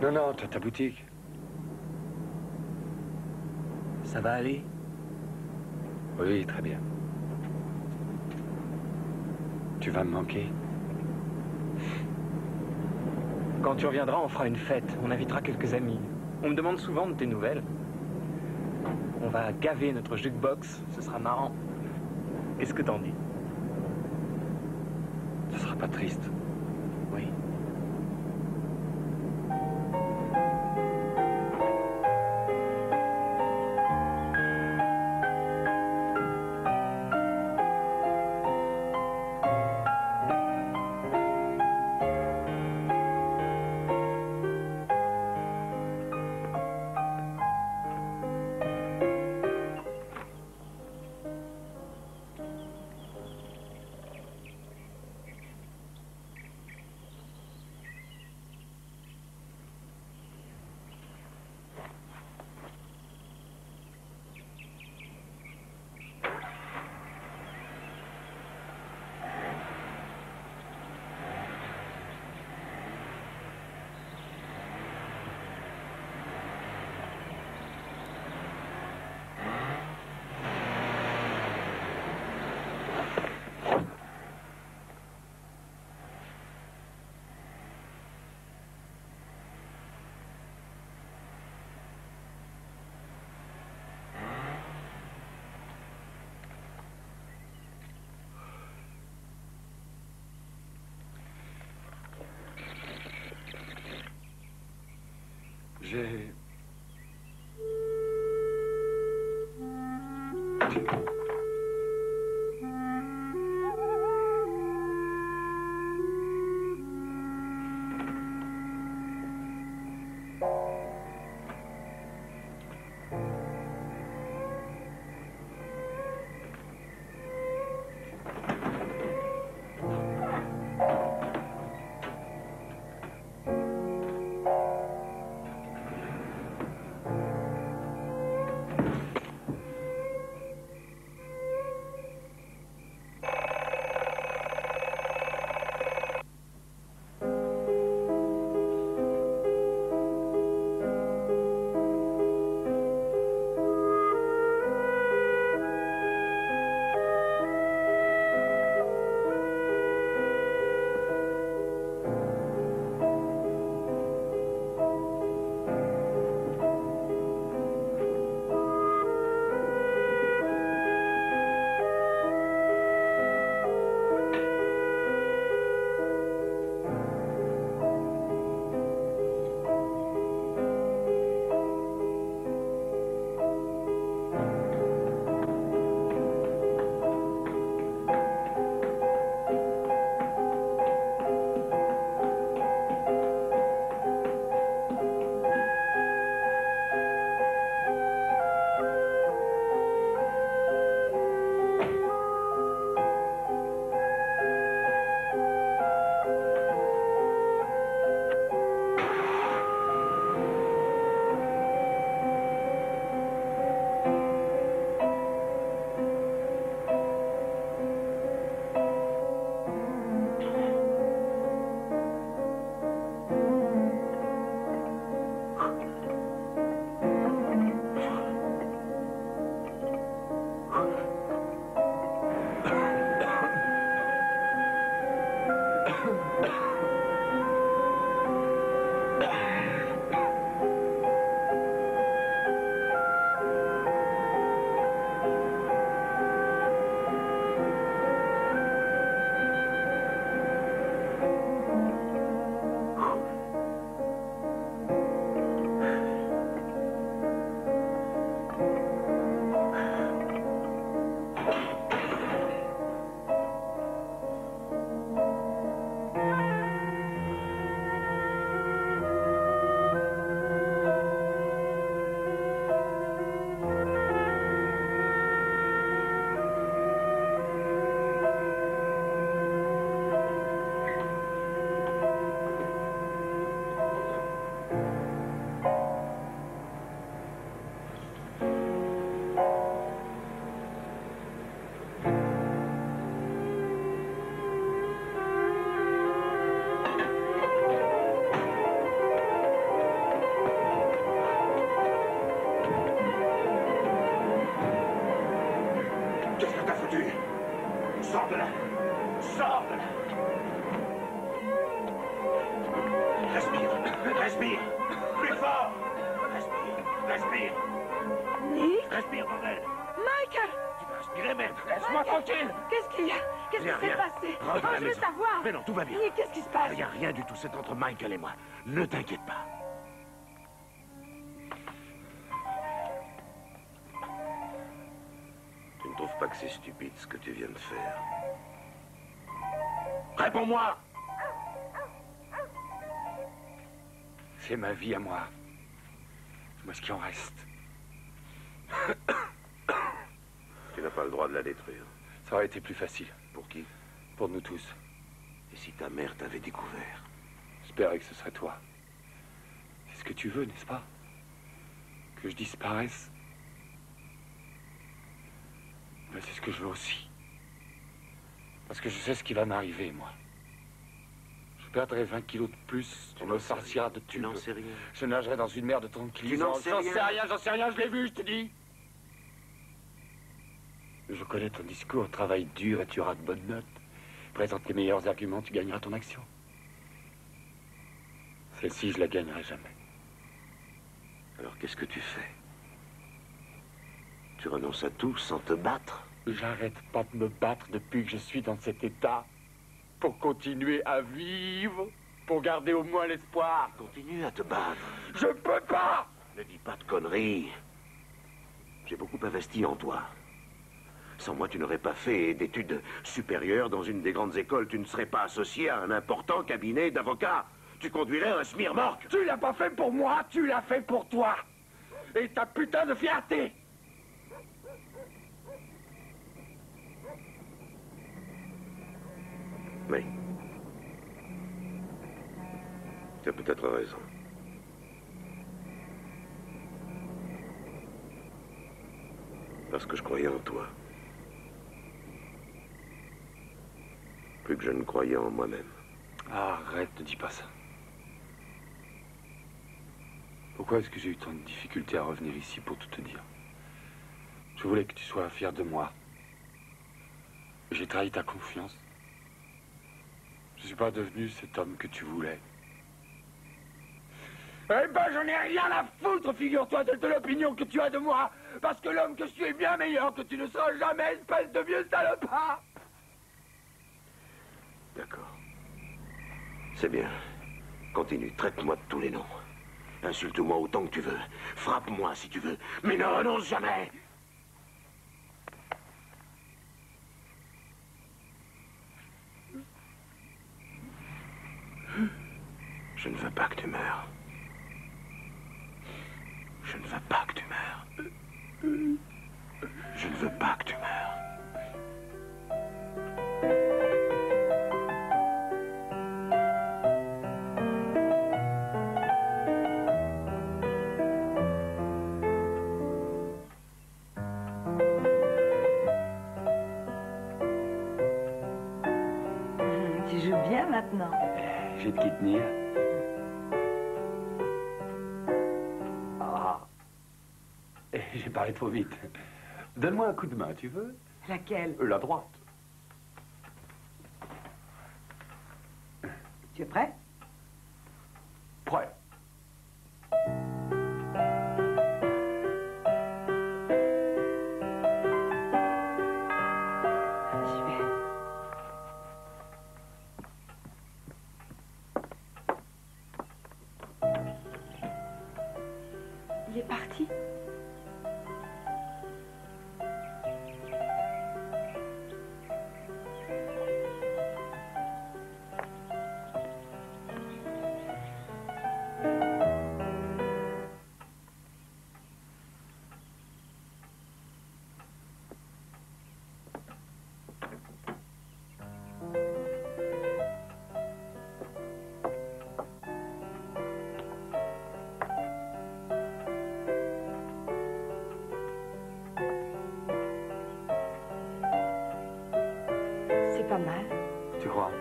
Non, non, t'as ta boutique. Ça va aller? Oui, très bien. Tu vas me manquer? Quand tu reviendras, on fera une fête. On invitera quelques amis. On me demande souvent de tes nouvelles. On va gaver notre jukebox. Ce sera marrant. Qu'est-ce que t'en dis? Ce sera pas triste. Oui. J'ai... Respire, bordel. Michael! Tu vas respirer, merde. Laisse-moi tranquille. Qu'est-ce qu'il y a? Qu'est-ce qui Rien, s'est rien. passé? Rentre à la Je veux maison. savoir. Mais non, tout va bien. Nick, qu'est-ce qui se passe? Il n'y a rien du tout. C'est entre Michael et moi. Ne t'inquiète pas. Tu ne trouves pas que c'est stupide ce que tu viens de faire? Réponds-moi! C'est ma vie à moi. Moi, ce qui en reste. Tu n'as pas le droit de la détruire. Ça aurait été plus facile. Pour qui? Pour nous tous. Et si ta mère t'avait découvert? J'espérais que ce serait toi. C'est ce que tu veux, n'est-ce pas? Que je disparaisse? Mais c'est ce que je veux aussi. Parce que je sais ce qui va m'arriver, moi. Je perdrai 20 kilos de plus. On me sortira de tube. Tu n'en sais rien. Je nagerai dans une mer de tranquillisants. Tu n'en sais J'en rien. sais rien, j'en sais rien, je l'ai vu, je te dis. Je connais ton discours, travaille dur et tu auras de bonnes notes. Présente les meilleurs arguments, tu gagneras ton action. Celle-ci, je la gagnerai jamais. Alors qu'est-ce que tu fais? Tu renonces à tout sans te battre? J'arrête pas de me battre depuis que je suis dans cet état. Pour continuer à vivre. Pour garder au moins l'espoir. Continue à te battre. Je peux pas! Ne dis pas de conneries. J'ai beaucoup investi en toi. Sans moi, tu n'aurais pas fait d'études supérieures dans une des grandes écoles. Tu ne serais pas associé à un important cabinet d'avocats. Tu conduirais un smirmorque. Tu l'as pas fait pour moi, tu l'as fait pour toi. Et ta putain de fierté. Oui. Tu as peut-être raison. Parce que je croyais en toi. Plus que je ne croyais en moi-même. Arrête, ne dis pas ça. Pourquoi est-ce que j'ai eu tant de difficultés à revenir ici pour tout te dire? Je voulais que tu sois fier de moi. J'ai trahi ta confiance. Je ne suis pas devenu cet homme que tu voulais. Eh ben, j'en ai rien à foutre, figure-toi, de l'opinion que tu as de moi. Parce que l'homme que je suis est bien meilleur que tu ne seras jamais, espèce de vieux salopard. D'accord. C'est bien. Continue, traite-moi de tous les noms. Insulte-moi autant que tu veux. Frappe-moi si tu veux. Mais ne renonce jamais. Je ne veux pas que tu meurs. Je ne veux pas que tu meurs. Je ne veux pas que tu meurs. Tu joues bien maintenant. J'ai de qui tenir. Ah. J'ai parlé trop vite. Donne-moi un coup de main, tu veux? Laquelle? La droite. Tu es prêt? Prêt. Il est parti. C'est pas mal. Tu crois?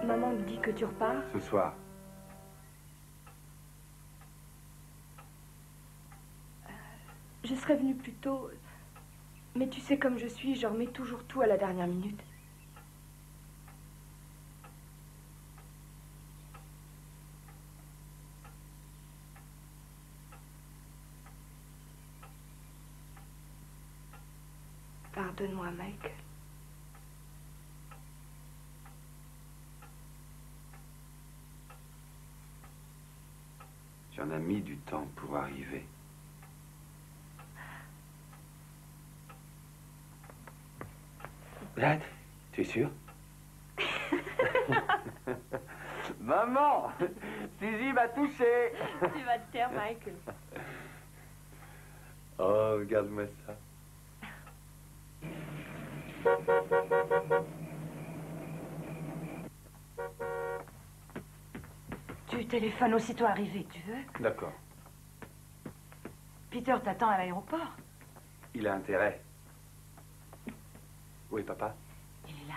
Maman me dit que tu repars. Ce soir. Je serais venue plus tôt. Mais tu sais comme je suis, je remets toujours tout à la dernière minute. Pardonne-moi, Michael. J'en ai mis du temps pour arriver. Brad, tu es sûr? Maman, Suzy m'a touché. Tu vas te taire, Michael. Oh, regarde-moi ça. Tu téléphones aussitôt arrivé, tu veux? D'accord. Peter t'attend à l'aéroport. Il a intérêt. Oui, papa? Il est là.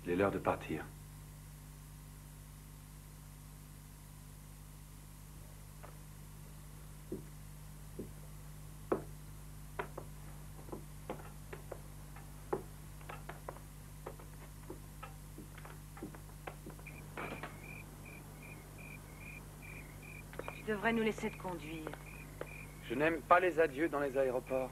Il est l'heure de partir. Tu devrais nous laisser te conduire. Je n'aime pas les adieux dans les aéroports.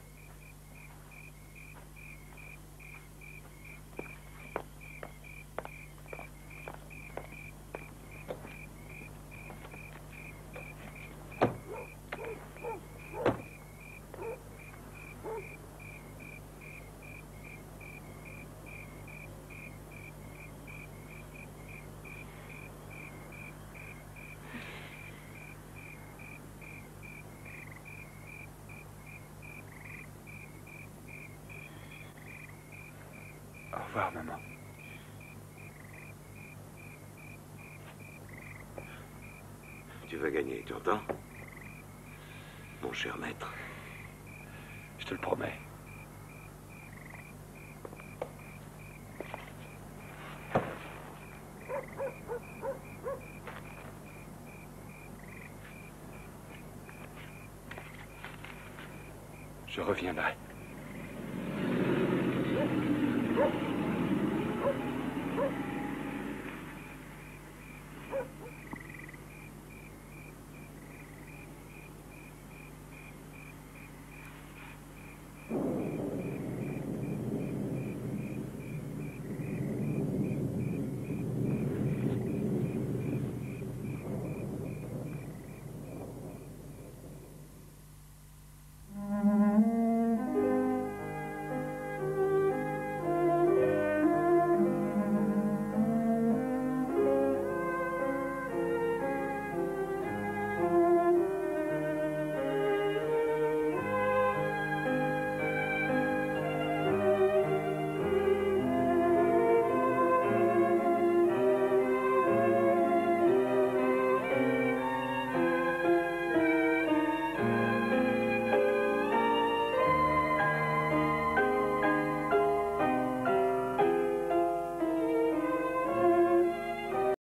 Au revoir, maman. Tu vas gagner, tu entends? Mon cher maître. Je te le promets. Je reviendrai.